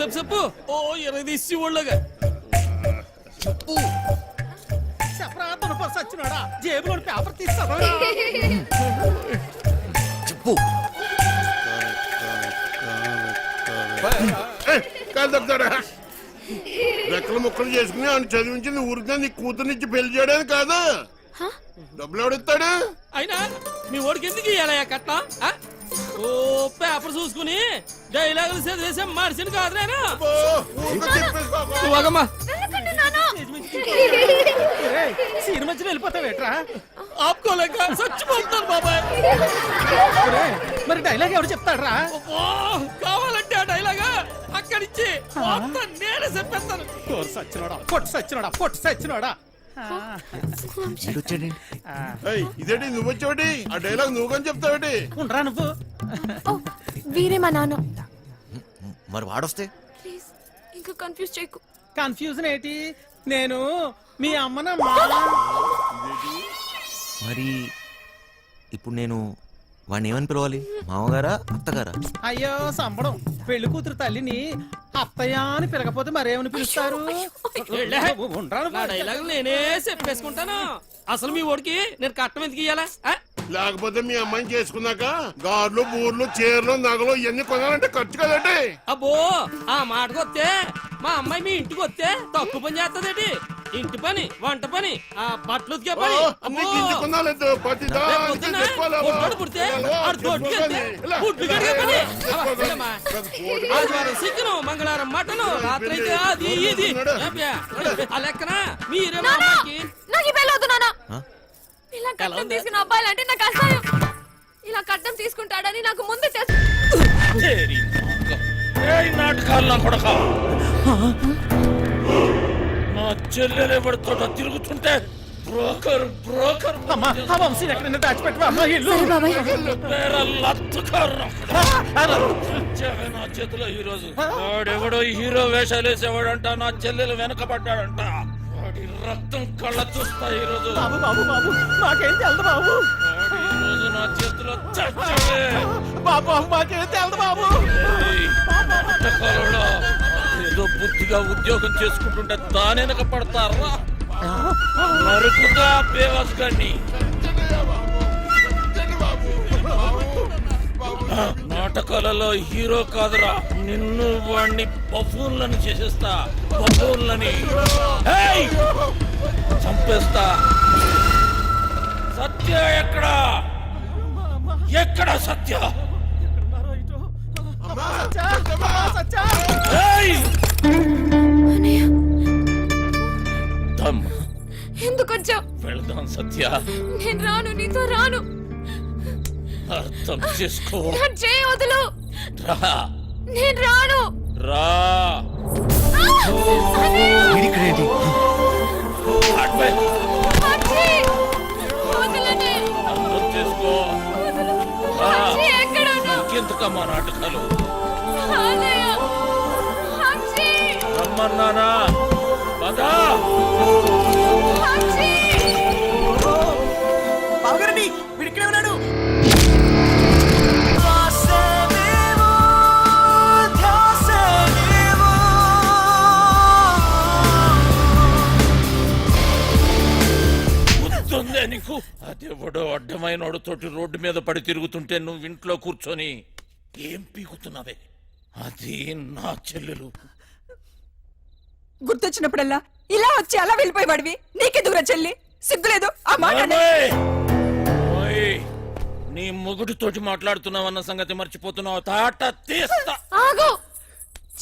[SPEAKER 11] చెప్పు చెప్పు. ఓ 20 తీసి ఒళ్ళగా చెప్పు.
[SPEAKER 3] సచ్చినాడా జేబులో పేపర్ తీస్తాడు.
[SPEAKER 2] చెప్పు.
[SPEAKER 8] కాదు తప్పుతాడా, రెక్కలు ముక్కలు చేసుకుని ఆయన చదివించింది ఊరికే నీ కూతురునిచ్చి పెళ్లి చేయడానికి కాదు. డబ్బులు ఎవడిస్తాడు?
[SPEAKER 11] అయినా మీ ఓడికి ఎందుకు ఇయ్యాలయ్యా కట్నం? ఓ పేపర్ చూసుకుని డైలాగులు చదివేసే మనిషిని కాదు నేను. నువ్వగమ్మా
[SPEAKER 3] సీన్ మధ్యలో వెళ్ళిపోతావేట్రా?
[SPEAKER 11] ఆపుకోలేక చచ్చిపోతున్నాను బాబాయ్.
[SPEAKER 3] మరి డైలాగ్ ఎవరు చెప్తాడ్రా?
[SPEAKER 11] కావాలంటే ఆ డైలాగా అక్కడిచ్చి మొత్తం నేనే చెప్పేస్తాను.
[SPEAKER 3] పొట్టు సచ్చినోడా.
[SPEAKER 8] ఇదేంటి నువ్వు వచ్చావుటి? ఆ డైలాగ్ నువ్వు కానీ చెప్తావేటి?
[SPEAKER 3] ఉండరా నువ్వు?
[SPEAKER 10] ఓ, వీరే మా నాన్న.
[SPEAKER 2] మరి వాడొస్తే?
[SPEAKER 10] ప్లీజ్ ఇంకా కన్ఫ్యూజ్ చేయకు.
[SPEAKER 3] కన్ఫ్యూజన్ ఏంటి? నేను మీ అమ్మన
[SPEAKER 2] మరి ఇప్పుడు నేను వాడిని ఏమని పిలవాలి? మామగారా అత్తగారా?
[SPEAKER 3] అయ్యో సంబడం, పెళ్లి కూతురు తల్లిని అత్తయ్య అని పిలకపోతే మరేమని పిలుస్తారు?
[SPEAKER 11] నా డైలాగులు నేనే చెప్పేసుకుంటాను. అసలు మీ ఓడికి నేను కట్టం ఎందుకు ఇయ్యాలా?
[SPEAKER 8] లేకపోతే మీ అమ్మాయిని చేసుకున్నాక గార్లు బూర్లు చీరలు నగలు ఇవన్నీ కొనాలంటే ఖర్చు కదండి.
[SPEAKER 11] అబ్బో ఆ మాటకు వస్తే మా అమ్మాయి మీ ఇంటికి వస్తే తక్కువ పని చేస్తదేటి? ఇంటి పని, వంట పని, ఆ బట్టలు ఉతికే పని.
[SPEAKER 8] అన్ని గింజ కొనాలేదు, ప్రతి దానికి చెప్పాలి.
[SPEAKER 11] పొట్టోడు పుడితే ఆడు తోటికి వెళ్తే గుడ్లు కడిగే పని. ఆదివారం చికెను, మంగళవారం మటను, రాత్రి అయితే అది ఇది. ఆ లెక్కన మీరే మా అమ్మాయికి
[SPEAKER 10] నాకు ఈ పెళ్ళి వద్దు నాన్న. ఇలా కట్నం తీసుకున్న అబ్బాయిలంటే నాకు అసహ్యం. ఇలా కట్నం తీసుకుంటాడని నాకు ముందే తెలుసు.
[SPEAKER 1] నాటకాలు నా కొడక. నా చెల్లెలు ఎవరితో తిరుగుతుంటే బ్రోకర్ బ్రోకర్
[SPEAKER 3] వంశీని ఎక్కడైనా దాచిపెట్టవా? అమ్మా ఇల్లు
[SPEAKER 1] నా చేతిలో ఈ రోజు వాడెవడో హీరో వేషాలు వేసేవాడంట. నా చెల్లెలు వెనకబడ్డాడంట. వాడి రక్తం కళ్ళ చూస్తా ఈ రోజు.
[SPEAKER 3] బాబు బాబు బాబు మాకేం తెలదు బాబు.
[SPEAKER 1] ఈ రోజు నా చేతిలో చచ్చావే
[SPEAKER 3] బాబు. మాకేం తెలదు బాబు.
[SPEAKER 1] నాటకాలలో ఏదో బుద్ధిగా ఉద్యోగం చేసుకుంటుంటే దాని వెనక పడతారా? నరుకుతా బేవాస్ గాన్ని. నాటకాలలో హీరో కాదురా, నిన్ను వాణ్ణి బఫూన్లని చేసేస్తా. బఫూన్లని చంపేస్తా. సత్య ఎక్కడా? ఎక్కడా సత్య?
[SPEAKER 10] ఎందుకు వచ్చావు?
[SPEAKER 1] వెళ్దాం సత్య.
[SPEAKER 10] నేను రాను, నీతో రాను.
[SPEAKER 1] అర్థం చేసుకో.
[SPEAKER 10] చేయి వదులు.
[SPEAKER 1] రా.
[SPEAKER 10] నేను రాను.
[SPEAKER 1] రా. అర్థం చేసుకో. ఇంకెందుకమ్మా నాటకాలు? రమ్మన్నానా? రాధా
[SPEAKER 6] బావగారండి వీడిక్కడే ఉన్నాడు.
[SPEAKER 1] గుర్తుందే నీకు అదెవడో అడ్డమైన తోటి రోడ్డు మీద పడి తిరుగుతుంటే నువ్వు ఇంట్లో కూర్చొని ఏం పీకుతున్నావే? అది నా చెల్లెలు.
[SPEAKER 9] గుర్తొచ్చినప్పుడల్లా ఇలా వచ్చి అలా వెళ్ళిపోయేవాడివి. నీకే దూరం చెల్లి, సిగ్గులేదు ఆ మాట.
[SPEAKER 1] ఓయ్! ఓయ్! నీ మొగుడితోటి మాట్లాడుతున్నావన్న సంగతి మర్చిపోతున్నావు. తాట తీస్తా.
[SPEAKER 10] ఆగు,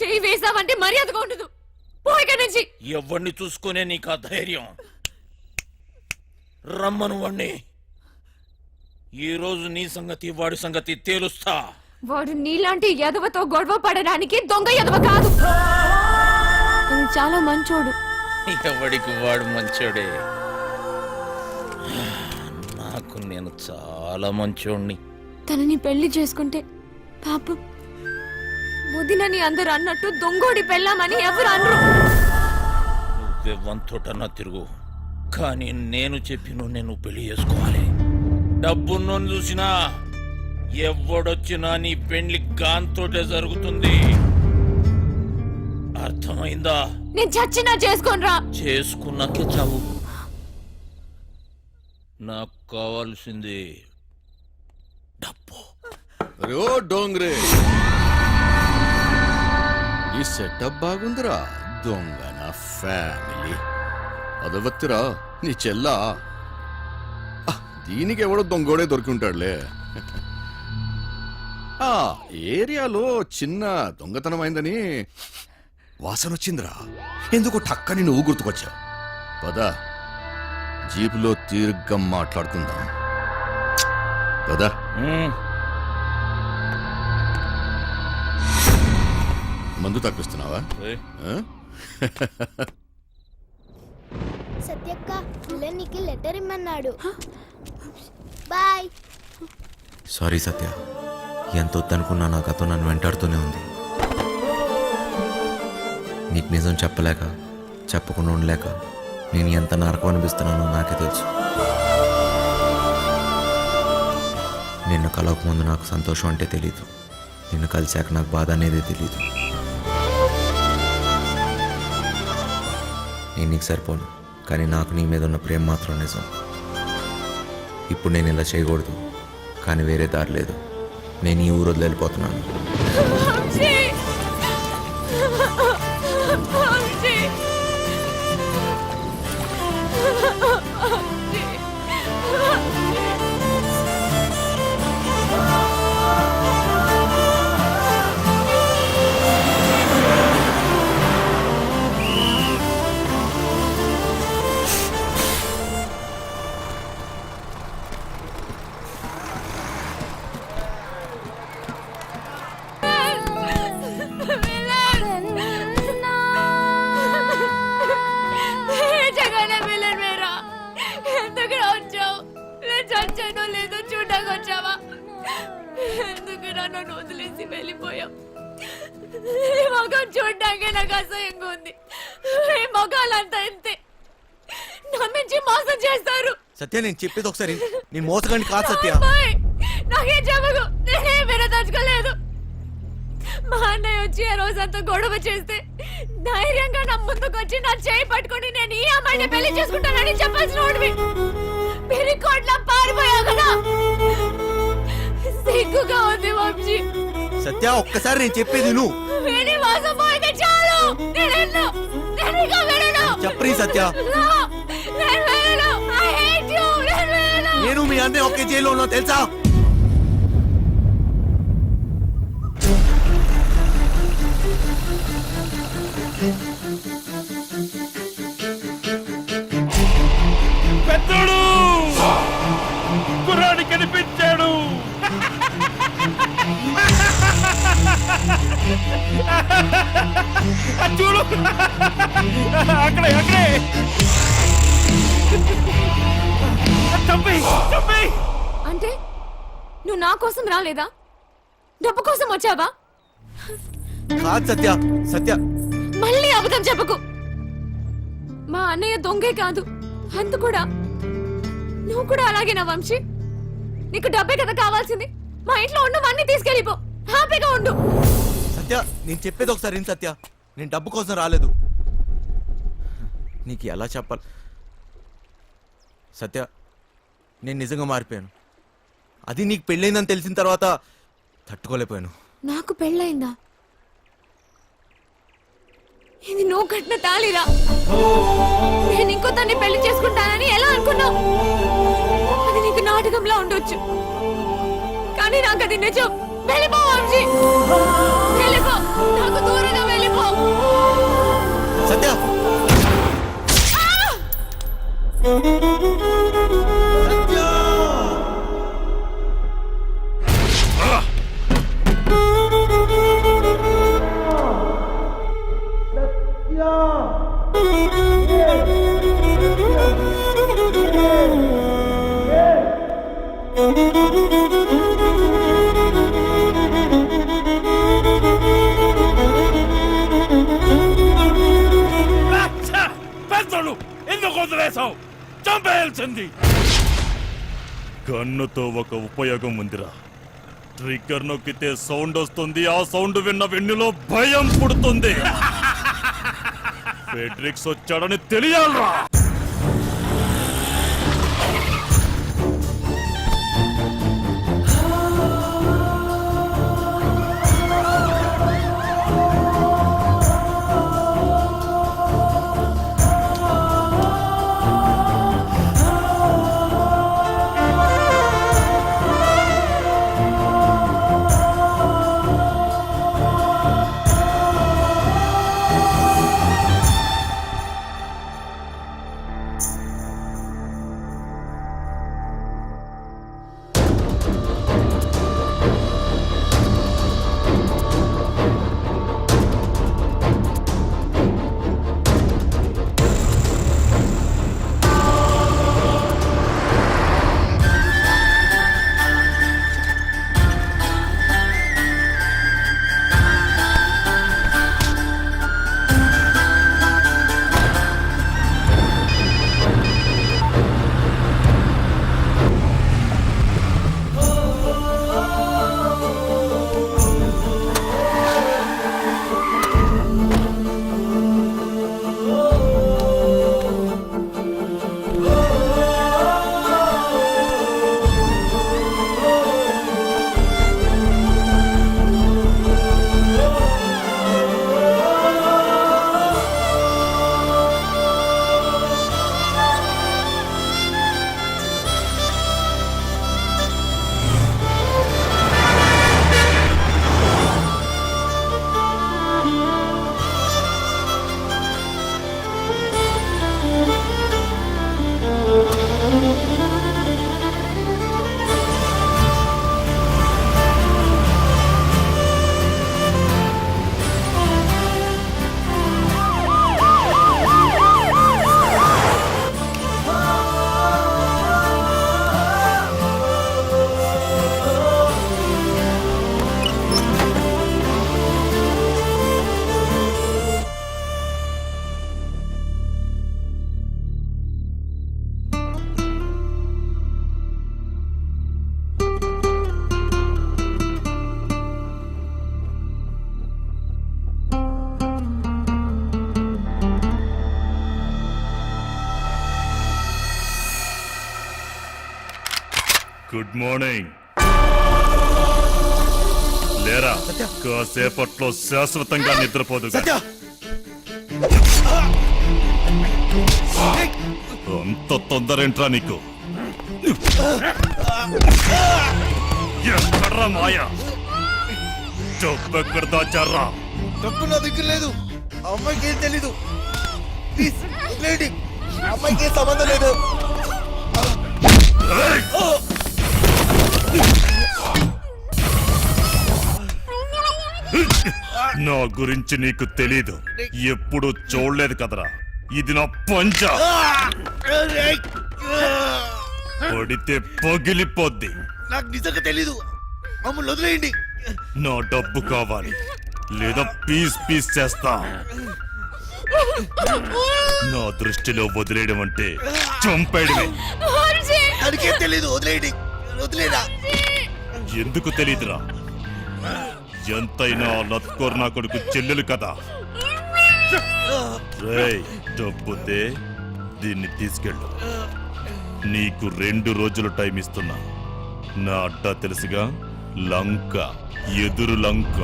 [SPEAKER 10] చెయ్యి వేసావంటే మర్యాదగా ఉండదు. పోయిక నుంచి.
[SPEAKER 1] ఎవరిని చూసుకునే నీకు ఆ ధైర్యం? రమ్మను వాణ్ణి. ఈ రోజు నీ సంగతి వాడి సంగతి తేలుస్తా.
[SPEAKER 10] వాడు నీలాంటి ఎదవతో గొడవ పడడానికి దొంగ ఎదవ కాదు. తను చాలా మంచోడు.
[SPEAKER 1] ఎవడికి వాడు మంచోడే. నాకు నేను చాలా మంచోడిని.
[SPEAKER 10] తనని పెళ్లి చేసుకుంటే పాపం వదినని అందరు అన్నట్టు దొంగోడి పెళ్ళామని ఎవరు అనరు.
[SPEAKER 1] నువ్వే వంతోటన్నా తిరుగు, కానీ నేను చెప్పిన నేను పెళ్లి చేసుకోవాలి. డబ్బున్నోని చూసినా ఎవడొచ్చినా నీ పెళ్లి గాంతోటే జరుగుతుంది. అర్థమైందా?
[SPEAKER 10] నేను చచ్చినా చేసుకోనరా.
[SPEAKER 1] చేసుకున్నాకే చావు. నాకు కావాల్సింది డబ్బు.
[SPEAKER 12] రో డోంగ్రే, ఈ సెటప్ బాగుందిరా. దొంగ నా ఫ్యామిలీ అదవత్తిరా నీ చెల్లా. దీనికి ఎవడో దొంగోడే దొరికి ఉంటాడులే. ఆ ఏరియాలో చిన్న దొంగతనం అయిందని వాసన వచ్చిందిరా. ఎందుకు టక్కని నువ్వు గుర్తుకొచ్చావు? పద, జీపులో తీర్ఘం మాట్లాడుకుందాం. పద. మందు తప్పిస్తున్నావా?
[SPEAKER 13] సత్యక్క నీకు లెటర్ ఇమ్మన్నాడు. బాయ్.
[SPEAKER 2] సారీ సత్య, ఎంత వద్దనుకున్నా నా గతం నన్ను వెంటాడుతూనే ఉంది. నీకు నిజం చెప్పలేక, చెప్పకుండా ఉండలేక నేను ఎంత నరకం అనిపిస్తున్నానో నాకే తెలుసు. నిన్ను కలవకముందు నాకు సంతోషం అంటే తెలీదు, నిన్ను కలిశాక నాకు బాధ అనేది తెలీదు. నేను నీకు సరిపోను, కానీ నాకు నీ మీద ఉన్న ప్రేమ మాత్రం నిజం. ఇప్పుడు నేను ఇలా చేయకూడదు, కానీ వేరే దారి లేదు. నేను ఈ ఊరు వదిలి వెళ్ళిపోతున్నాను.
[SPEAKER 10] చచ్చానో లేదో చూడడానికి వచ్చావా? ఎందుకు నన్ను వదిలేసి వెళ్ళిపోయావు? ఈ మొఖం చూడడానికి నాకు అసహ్యంగా ఉంది. ఈ మొఖాలంతా ఇంతే, నమ్మించి మోసం చేస్తారు.
[SPEAKER 2] సత్య, నేను చెప్పేది ఒకసారి, నేను మోసగాన్ని కాదు సత్య.
[SPEAKER 10] నాకేం చెప్పకు, నేనే వినదలుచుకోలేదు. మా అన్నయ్య వచ్చి ఆ రోజంతా గొడవ చేస్తే ధైర్యంగా నా ముందుకొచ్చి నా చేయి పట్టుకుని నేను ఈ అమ్మాయిని పెళ్లి చేసుకుంటానని చెప్పాల్సిన వాడివి. పిరికోట్లా పారిపోయావు కదా. సిగ్గుగా ఉంది వంశీ.
[SPEAKER 2] సత్య, ఒక్కసారి నేను చెప్పేది నువ్వు
[SPEAKER 10] విని మోసపోయితే చాలు.
[SPEAKER 2] చెప్పరి సత్య. నేను మీ అన్నయ్య ఒకే జైల్లో ఉన్నా తెలుసా?
[SPEAKER 1] పెద్దోడు కుర్రాడి కనిపించాడు. చూడు, అక్కడే అక్కడే.
[SPEAKER 10] అంటే నువ్వు నా కోసం రాలేదా? డబ్బు కోసం వచ్చావా?
[SPEAKER 2] కాదు సత్య. సత్య,
[SPEAKER 10] మళ్ళీ అబద్ధం చెప్పకు. మా అన్నయ్య దొంగే కాదు అంత కూడా. నువ్వు కూడా అలాగేనా వంశీ? నీకు డబ్బే కదా కావాల్సింది. మా ఇంట్లో ఉన్నవన్నీ తీసుకెళ్ళిపో, హ్యాపీగా ఉండు.
[SPEAKER 2] సత్య, నేను చెప్పేది ఒకసారి విను సత్య. నేను డబ్బు కోసం రాలేదు. నీకు ఎలా చెప్పాలి సత్య, నేను నిజంగా మారిపోయాను. అది నీకు పెళ్ళైందని తెలిసిన తర్వాత తట్టుకోలేకపోయాను.
[SPEAKER 10] నాకు పెళ్ళయిందా? ఇది నువ్వు కట్టిన తాళిరా. నేను ఇంకో తన్ని పెళ్లి చేసుకుంటానని ఎలా అనుకున్నావు? అది నీకు నాటకంలా ఉండొచ్చు, కానీ నాకు అది నిజం. వెళ్ళిపో వంశీ, వెళ్ళిపో, నాకు దూరంగా వెళ్ళిపో.
[SPEAKER 2] సత్య,
[SPEAKER 4] పెద్దలు ఎందుకు వదిలేసావు? చంపేయాల్సింది. గన్నుతో ఒక ఉపయోగం ఉందిరా. ట్రిగ్గర్ నొక్కితే సౌండ్ వస్తుంది. ఆ సౌండ్ విన్న వెన్నులో భయం పుడుతుంది. ఫెడ్రిక్స్ వచ్చాడని తెలియాలరా. Good morning. లేరా, కాసేపట్లో శాశ్వతంగా నిద్రపోదు. అంత తొందరేంట్రా నీకు? ఎక్కడ్రా మాయా? డబ్బెక్కడ దాచారా?
[SPEAKER 8] డబ్బు నా దగ్గర లేదు. అమ్మాయికి ఏం తెలీదు. ప్లీజ్ లేడీ, అమ్మాయికి ఏం సంబంధం లేదు.
[SPEAKER 4] నా గురించి నీకు తెలీదు. ఎప్పుడు చూడలేదు కదరా. ఇది నా పంచ. పడితే పగిలిపోద్ది.
[SPEAKER 8] నాకు నిజంగా తెలీదు. మమ్మల్ని వదిలేయండి.
[SPEAKER 4] నా డబ్బు కావాలి, లేదా పీస్ పీస్ చేస్తా.
[SPEAKER 5] నా దృష్టిలో వదిలేయడం అంటే చంపేయడమే.
[SPEAKER 8] అడిగే తెలీదు, వదిలేయండి, వదిలేరా.
[SPEAKER 5] ఎందుకు తెలీదురా? ఎంతైనా లత్కోర్ నా కొడుకు చెల్లెలు కదా. రేయ్, డబ్బుతే దీన్ని తీసుకెళ్ళు. నీకు 2 రోజులు టైం ఇస్తున్నా. నా అడ్డా తెలుసుగా, లంక, ఎదురు లంక.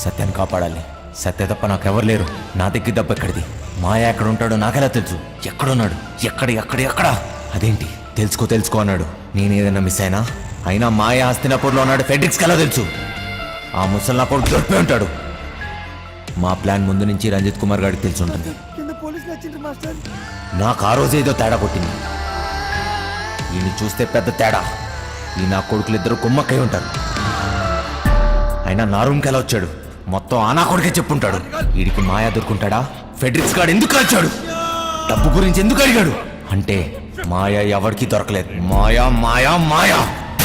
[SPEAKER 2] సత్యాన్ని కాపాడాలి. సత్య తప్ప నాకెవరు లేరు. నా దగ్గర డబ్బు ఎక్కడిది? మాయ ఎక్కడ ఉంటాడో నాకెలా తెలుసు? ఎక్కడున్నాడు? ఎక్కడ? అదేంటి తెలుసుకో అన్నాడు. నేనేదైనా మిస్ అయినా మాయ హస్తినాపూర్లో ఉన్నాడు. ఫెడ్రిక్స్కి ఎలా తెలుసు? ఆ ముసలి కొడుకు దొరికిపోయి ఉంటాడు. మా ప్లాన్ ముందు నుంచి రంజిత్ కుమార్ గారికి తెలిసి ఉంటుంది. నాకు ఆ రోజు ఏదో తేడా కొట్టింది. ఈయన చూస్తే పెద్ద తేడా. ఈ నా కొడుకులు ఇద్దరు కుమ్మక్కై ఉంటారు. అయినా నా రూమ్కి ఎలా వచ్చాడు? మొత్తం ఆ నా కొడుకే చెప్పుంటాడు. వీడికి మాయా దొరుకుంటాడా? ఫెడ్రిక్స్ గాడు ఎందుకు కాల్చాడు? డబ్బు గురించి ఎందుకు అడిగాడు? అంటే మాయా ఎవరికి దొరకలేదు. మాయా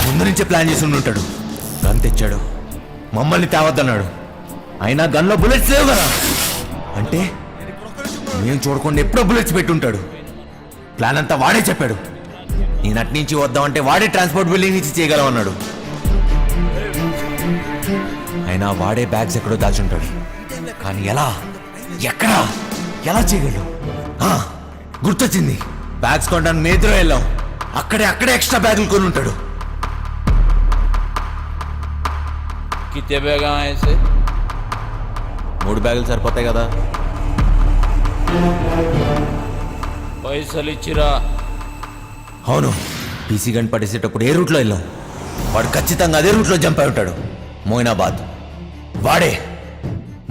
[SPEAKER 2] ముందు నుంచే ప్లాన్ చేసి ఉంటాడు. గన్ తెచ్చాడు, మమ్మల్ని తేవద్దన్నాడు. అయినా గన్లో బుల్లెట్స్ లేవు కదా. అంటే మేము చూడకుండా ఎప్పుడో బుల్లెట్స్ పెట్టుంటాడు. ప్లాన్ అంతా వాడే చెప్పాడు. నేను అటు నుంచి వద్దామంటే వాడే ట్రాన్స్పోర్ట్ బిల్డింగ్ నుంచి చేయగలమన్నాడు. అయినా వాడే బ్యాగ్స్ ఎక్కడో దాచుంటాడు. కానీ ఎలా చేయగలడు? గుర్తొచ్చింది. బ్యాగ్స్ కొనడానికి మేద్రో వెళ్ళాం. అక్కడే ఎక్స్ట్రా బ్యాగులు కొని ఉంటాడు.
[SPEAKER 1] कितने बैग आए ऐसे?
[SPEAKER 2] 3 బ్యాగులు సరిపోతాయి కదా.
[SPEAKER 1] పైసలు ఇచ్చిరా?
[SPEAKER 2] అవును. పీసీ గన్ పడేసేటప్పుడు ఏ రూట్లో వెళ్ళాం? వాడు ఖచ్చితంగా అదే రూట్లో జంప్ అయి ఉంటాడు. మోయినాబాద్. వాడే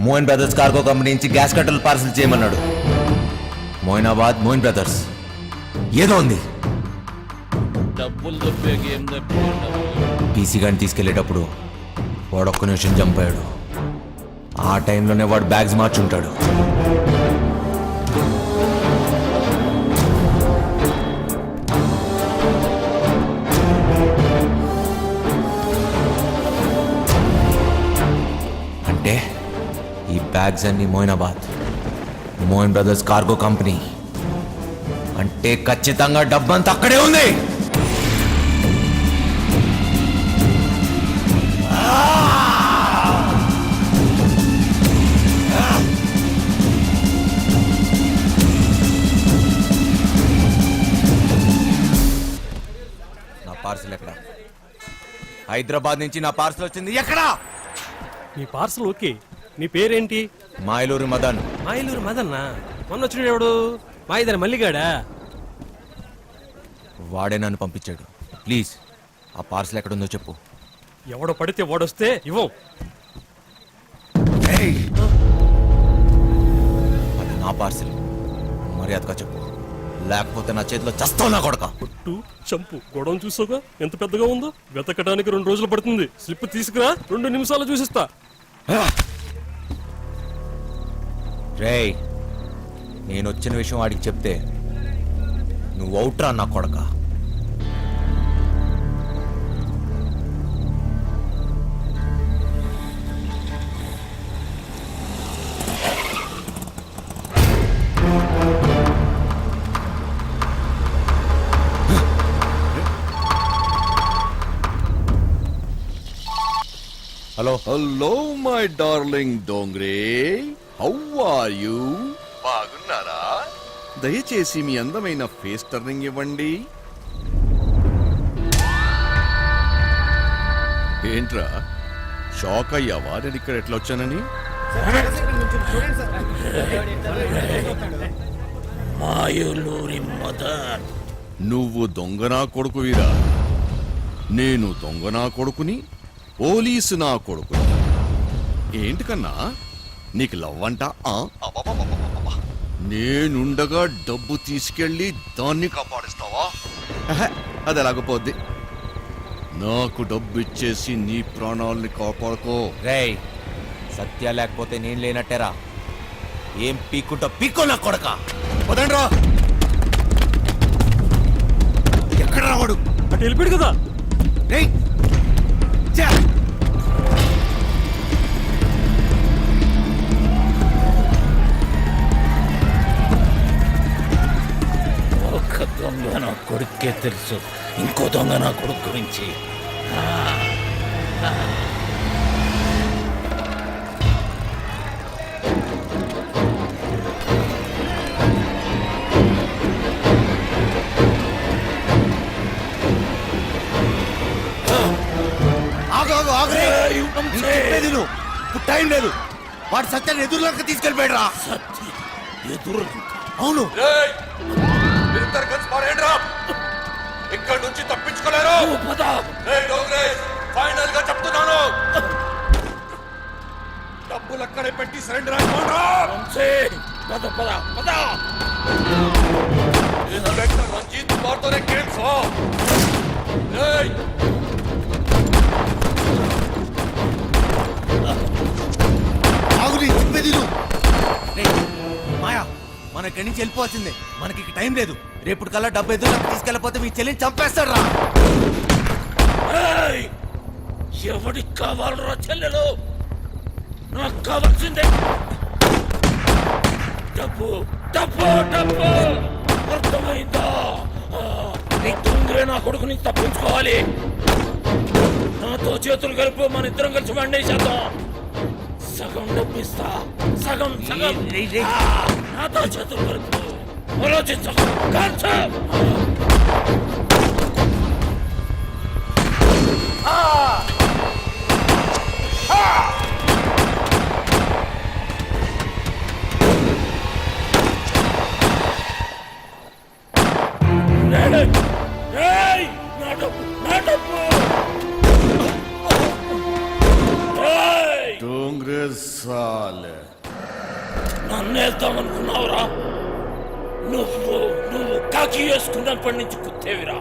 [SPEAKER 2] మోయిన్ బ్రదర్స్ కార్గో కంపెనీ నుంచి గ్యాస్ కట్టలు పార్సల్ చేయమన్నాడు. మోయినాబాద్, మోయిన్ బ్రదర్స్ ఏదో ఉంది.
[SPEAKER 1] డబ్బులు దొబ్బే గేమ్ తప్పి
[SPEAKER 2] పీసీ గన్ తీసుకెళ్లేటప్పుడు వాడు ఒక్క నిమిషం జంప్ అయ్యాడు. ఆ టైంలోనే వాడు బ్యాగ్స్ మార్చుంటాడు. అంటే ఈ బ్యాగ్స్ అన్ని Moinabad, Moin Brothers Cargo Company. అంటే ఖచ్చితంగా డబ్బంతా అక్కడే ఉంది. నా పార్సల్ ఎక్కడ? హైదరాబాద్ నుంచి నా పార్సల్ వచ్చింది. ఎక్కడా?
[SPEAKER 6] నీ పార్సల్ ఓకే. నీ పేరేంటి?
[SPEAKER 2] మాయలూరు మదన్.
[SPEAKER 6] మాయలూరు మదన్నా? మొన్న వచ్చిన ఎవడు? మాయిదాని మల్లిగాడా?
[SPEAKER 2] వాడే నన్ను పంపించాడు. ప్లీజ్ ఆ పార్సల్ ఎక్కడుందో చెప్పు.
[SPEAKER 6] ఎవడో పడితే వాడొస్తే ఇవ్వం.
[SPEAKER 2] అది నా పార్సల్. మర్యాదగా చెప్పు, లేకపోతే నా చేతిలో చస్తావు నా కొడక.
[SPEAKER 6] కొట్టు, చంపు. గొడవ చూసావుగా ఎంత పెద్దగా ఉందో. వెతకడానికి 2 రోజులు పడుతుంది. స్లిప్ తీసుకురా, 2 నిమిషాలు చూసిస్తా.
[SPEAKER 2] రేయ్, నేను వచ్చిన విషయం వాడికి చెప్తే నువ్వు అవుట్రా నా కొడక.
[SPEAKER 12] Hello my darling Dongre, how are you? బాగున్నారా? దయచేసి మీ అందమైన ఫేస్ టర్నింగ్ ఇవ్వండి. ఏంట్రా షాక్ అయ్యావా నేను ఇక్కడ ఎట్లా వచ్చానని?
[SPEAKER 1] మాయలూరి మదన్.
[SPEAKER 12] నువ్వు దొంగనా కొడుకువిరా. నేను దొంగనా కొడుకుని, పోలీసు నా కొడుకు. ఏంటి కన్నా నీకు లవ్వంట? నేనుండగా డబ్బు తీసుకెళ్ళి దాన్ని కాపాడిస్తావా? అది ఎలాగపోద్ది. నాకు డబ్బు ఇచ్చేసి నీ ప్రాణాలని కాపాడుకో.
[SPEAKER 2] రేయ్, సత్య లేకపోతే నేను లేనట్టేరా. ఏం పీక్కుంటా పీక్కో నా కొడక.
[SPEAKER 8] వదండ్రా. ఎక్కడ రావాడు?
[SPEAKER 11] తెలిపాడు కదా.
[SPEAKER 1] ఒక దొంగ నా కొడుకే తెలుసు, ఇంకో దొంగ నా కొడుకు గురించి.
[SPEAKER 8] ఇప్పుడు టైం లేదు. వాడు సత్యాన్ని ఎదురులోకి తీసుకెళ్ళిపోయాడు రా.
[SPEAKER 1] ఎదురు
[SPEAKER 8] అవును.
[SPEAKER 12] ఇక్కడ నుంచి తప్పించుకోలేరు. ఫైనల్ గా చెప్తున్నాను, డబ్బులు అక్కడే పెట్టి సరెండర్ రంజిత్ కుమార్తోనే గేమ్స్.
[SPEAKER 8] ఆగురి, చెప్పేది మాయా, మన ఇక్కడి నుంచి వెళ్ళిపోవాల్సిందే. మనకి ఇక టైం లేదు. రేపు కల్లా డబ్బు ఎదురులోకి తీసుకెళ్ళిపోతే మీ చెల్లిని చంపేస్తాడు రా.
[SPEAKER 1] ఎవడికి కావాలరా చెల్లెలు? నాకు కావాల్సిందే డబ్బు, డబ్బు, డబ్బు. అర్థమైందా? దొంగరే నా కొడుకుని తప్పించుకోవాలి. నాతో చేతులు కలుపు, మన ఇద్దరం కలిసి వండేసేద్దాం. సగం డబ్బిస్తా, సగం సగం. నాతో చేతులు కలుపు, ఆలోచించకు. నన్నేద్దామనుకున్నావురా? నువ్వు నువ్వు కాకి వేసుకున్నప్పటి నుంచి కుత్తేవిరా.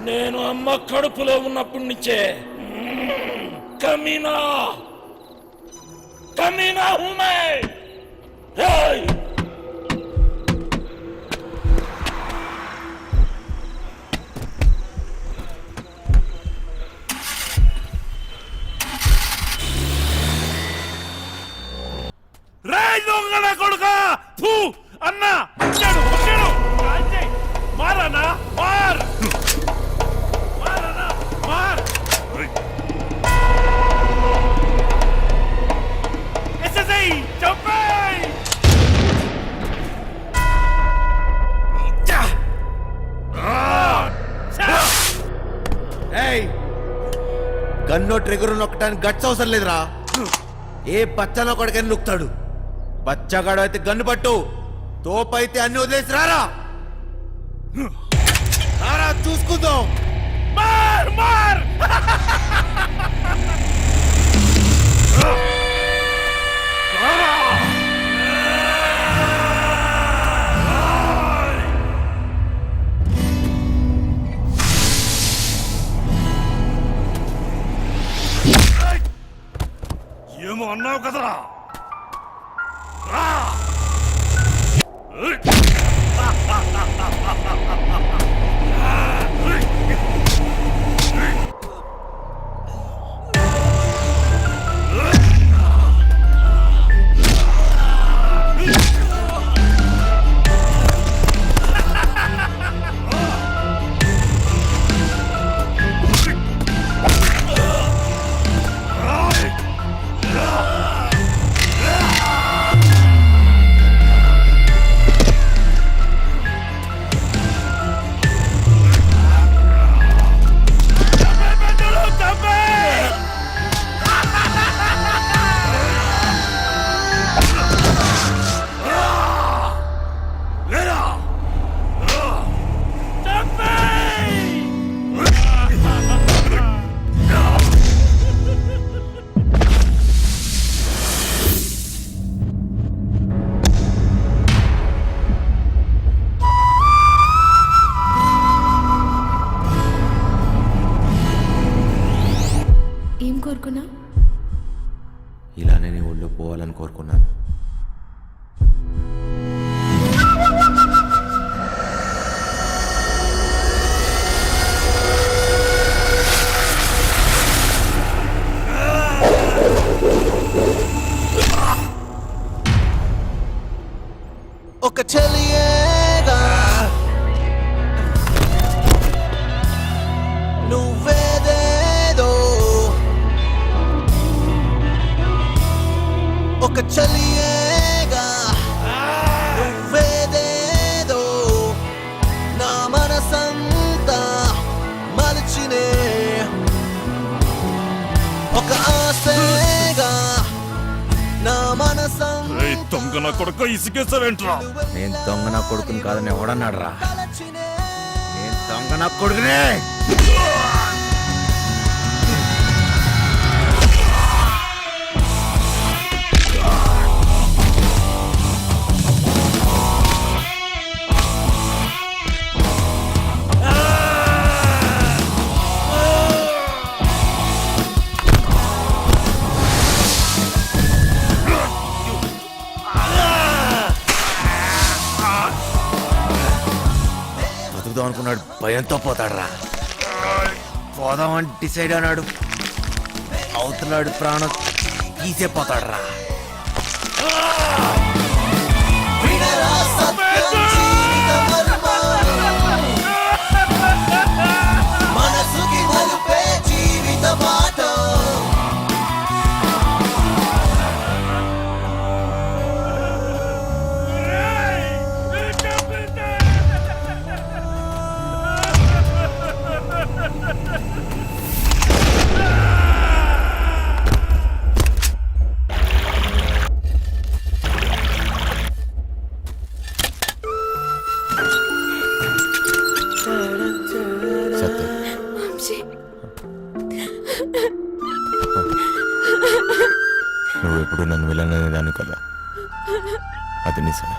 [SPEAKER 1] నేను అమ్మ కడుపులో ఉన్నప్పటి నుంచే కమీనా కమీనా హూమే.
[SPEAKER 4] దొంగ కొడుక అన్నా మారనా మార్ మారనా మార్. ఎస్ఎస్ఐ చంపేయ్.
[SPEAKER 8] గన్నో ట్రిగర్ నొక్కడానికి గట్స్ అవసరం లేదురా. ఏ బచ్చనో కొడుకని నొక్కుతాడు. బచ్చగాడు అయితే గన్ను పట్టు, తోపైతే అన్ని వదిలేసి రారా. రారా చూసుకుందాం.
[SPEAKER 4] మార్ మార్. ఏమో అన్నావు కదరా.
[SPEAKER 2] ఇలానే నీ ఒళ్ళు పోవాలని కోరుకున్నాను.
[SPEAKER 12] దొంగ నా కొడుకు ఇసుకేసావేంట్రా?
[SPEAKER 2] నేను దొంగ నా కొడుకుని కాదని ఎవడన్నాడు రా? నేను దొంగ నా కొడుకునే. బతుకుదాం అనుకున్నాడు, భయంతో పోతాడురా. పోదామని డిసైడ్ అన్నాడు, అవుతున్నాడు ప్రాణం తీసే పోతాడురా. సత్యం, నువ్వు ఎప్పుడు నన్ను వెళ్ళననేదాన్ని కదా, అది నిజమే.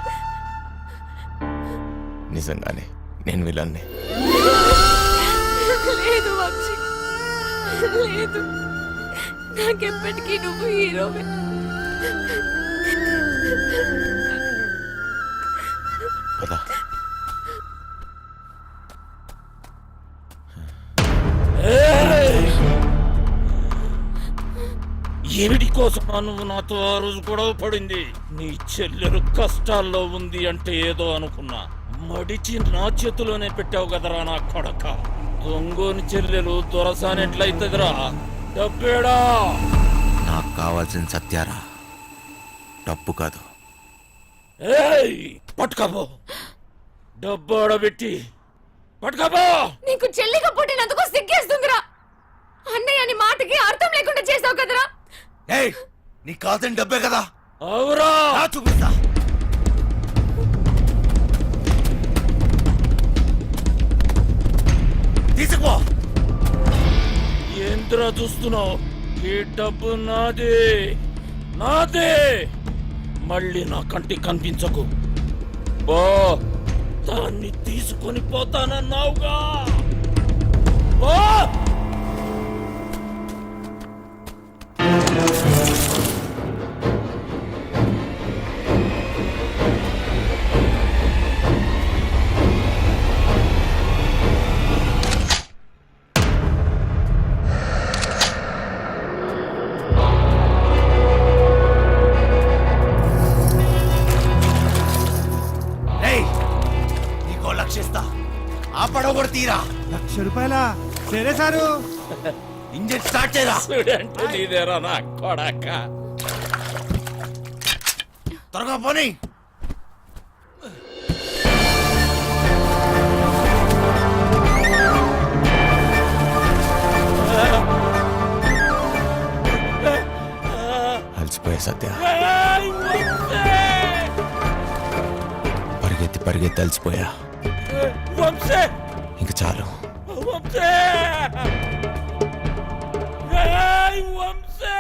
[SPEAKER 2] నిజంగానే నేను విలన్ని.
[SPEAKER 10] లేదు వంశీ, లేదు. నాకెప్పటికీ నువ్వు హీరోవే.
[SPEAKER 2] కదా
[SPEAKER 1] ఏమిటి కోసం నువ్వు నాతో ఆ రోజు గొడవ పడింది? నీ చెల్లెలు కష్టాల్లో ఉంది అంటే ఏదో అనుకున్నా, మడిచి నా చేతిలోనే పెట్టావు కదరా నా కొడక. దొంగోని చెల్లెలు దొరసానెట్లయితదిరా? డబ్బేడా?
[SPEAKER 2] నాకు కావాల్సిన సత్యారా, డబ్బు కాదు.
[SPEAKER 1] ఏయ్, పట్టుకోబో, డబ్బు ఆడబెట్టి పట్టుకోబో.
[SPEAKER 10] నీకు చెల్లిగా పుట్టినందుకు సిగ్గేస్తుందిరా. అన్నయ్య అని మాటకి అర్థం లేకుండా చేసావు కదరా.
[SPEAKER 2] ఏయ్, నీకు కావాల్సిన డబ్బే కదా.
[SPEAKER 1] అవురా,
[SPEAKER 2] చూపిస్తా. తీసుకుపో.
[SPEAKER 1] ఏంద్రా చూస్తున్నావు? ఈ డబ్బు నాదే, నాదే. మళ్ళీ నా కంటికి కనిపించకు. బో, దాన్ని తీసుకొని పోతానన్నావుగా. బో.
[SPEAKER 2] లక్షిస్తా, ఆ పడవ కూడా తీరా.
[SPEAKER 8] ₹1,00,000 సరే సారు.
[SPEAKER 2] ఇంజన్ స్టార్ట్ చేయరా.
[SPEAKER 1] స్టూడెంట్ నీదేరా నా కొడక.
[SPEAKER 2] త్వరగా పోనీ. అలసిపోయా సత్య, పరిగెత్తి పరిగెత్తి అలసిపోయా.
[SPEAKER 1] వంశీ,
[SPEAKER 2] ఇంక చాలు.
[SPEAKER 1] వంశీ, వంశీ,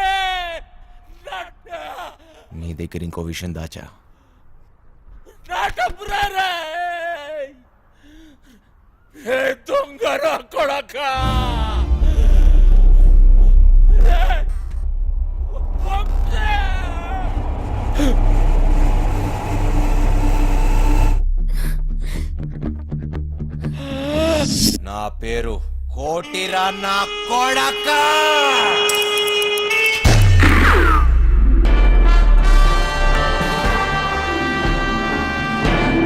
[SPEAKER 2] నీ దగ్గర ఇంకో విషయం దాచా.
[SPEAKER 1] దొంగ నా కొడక.
[SPEAKER 2] నా పేరు కోటిరా నా కొడక.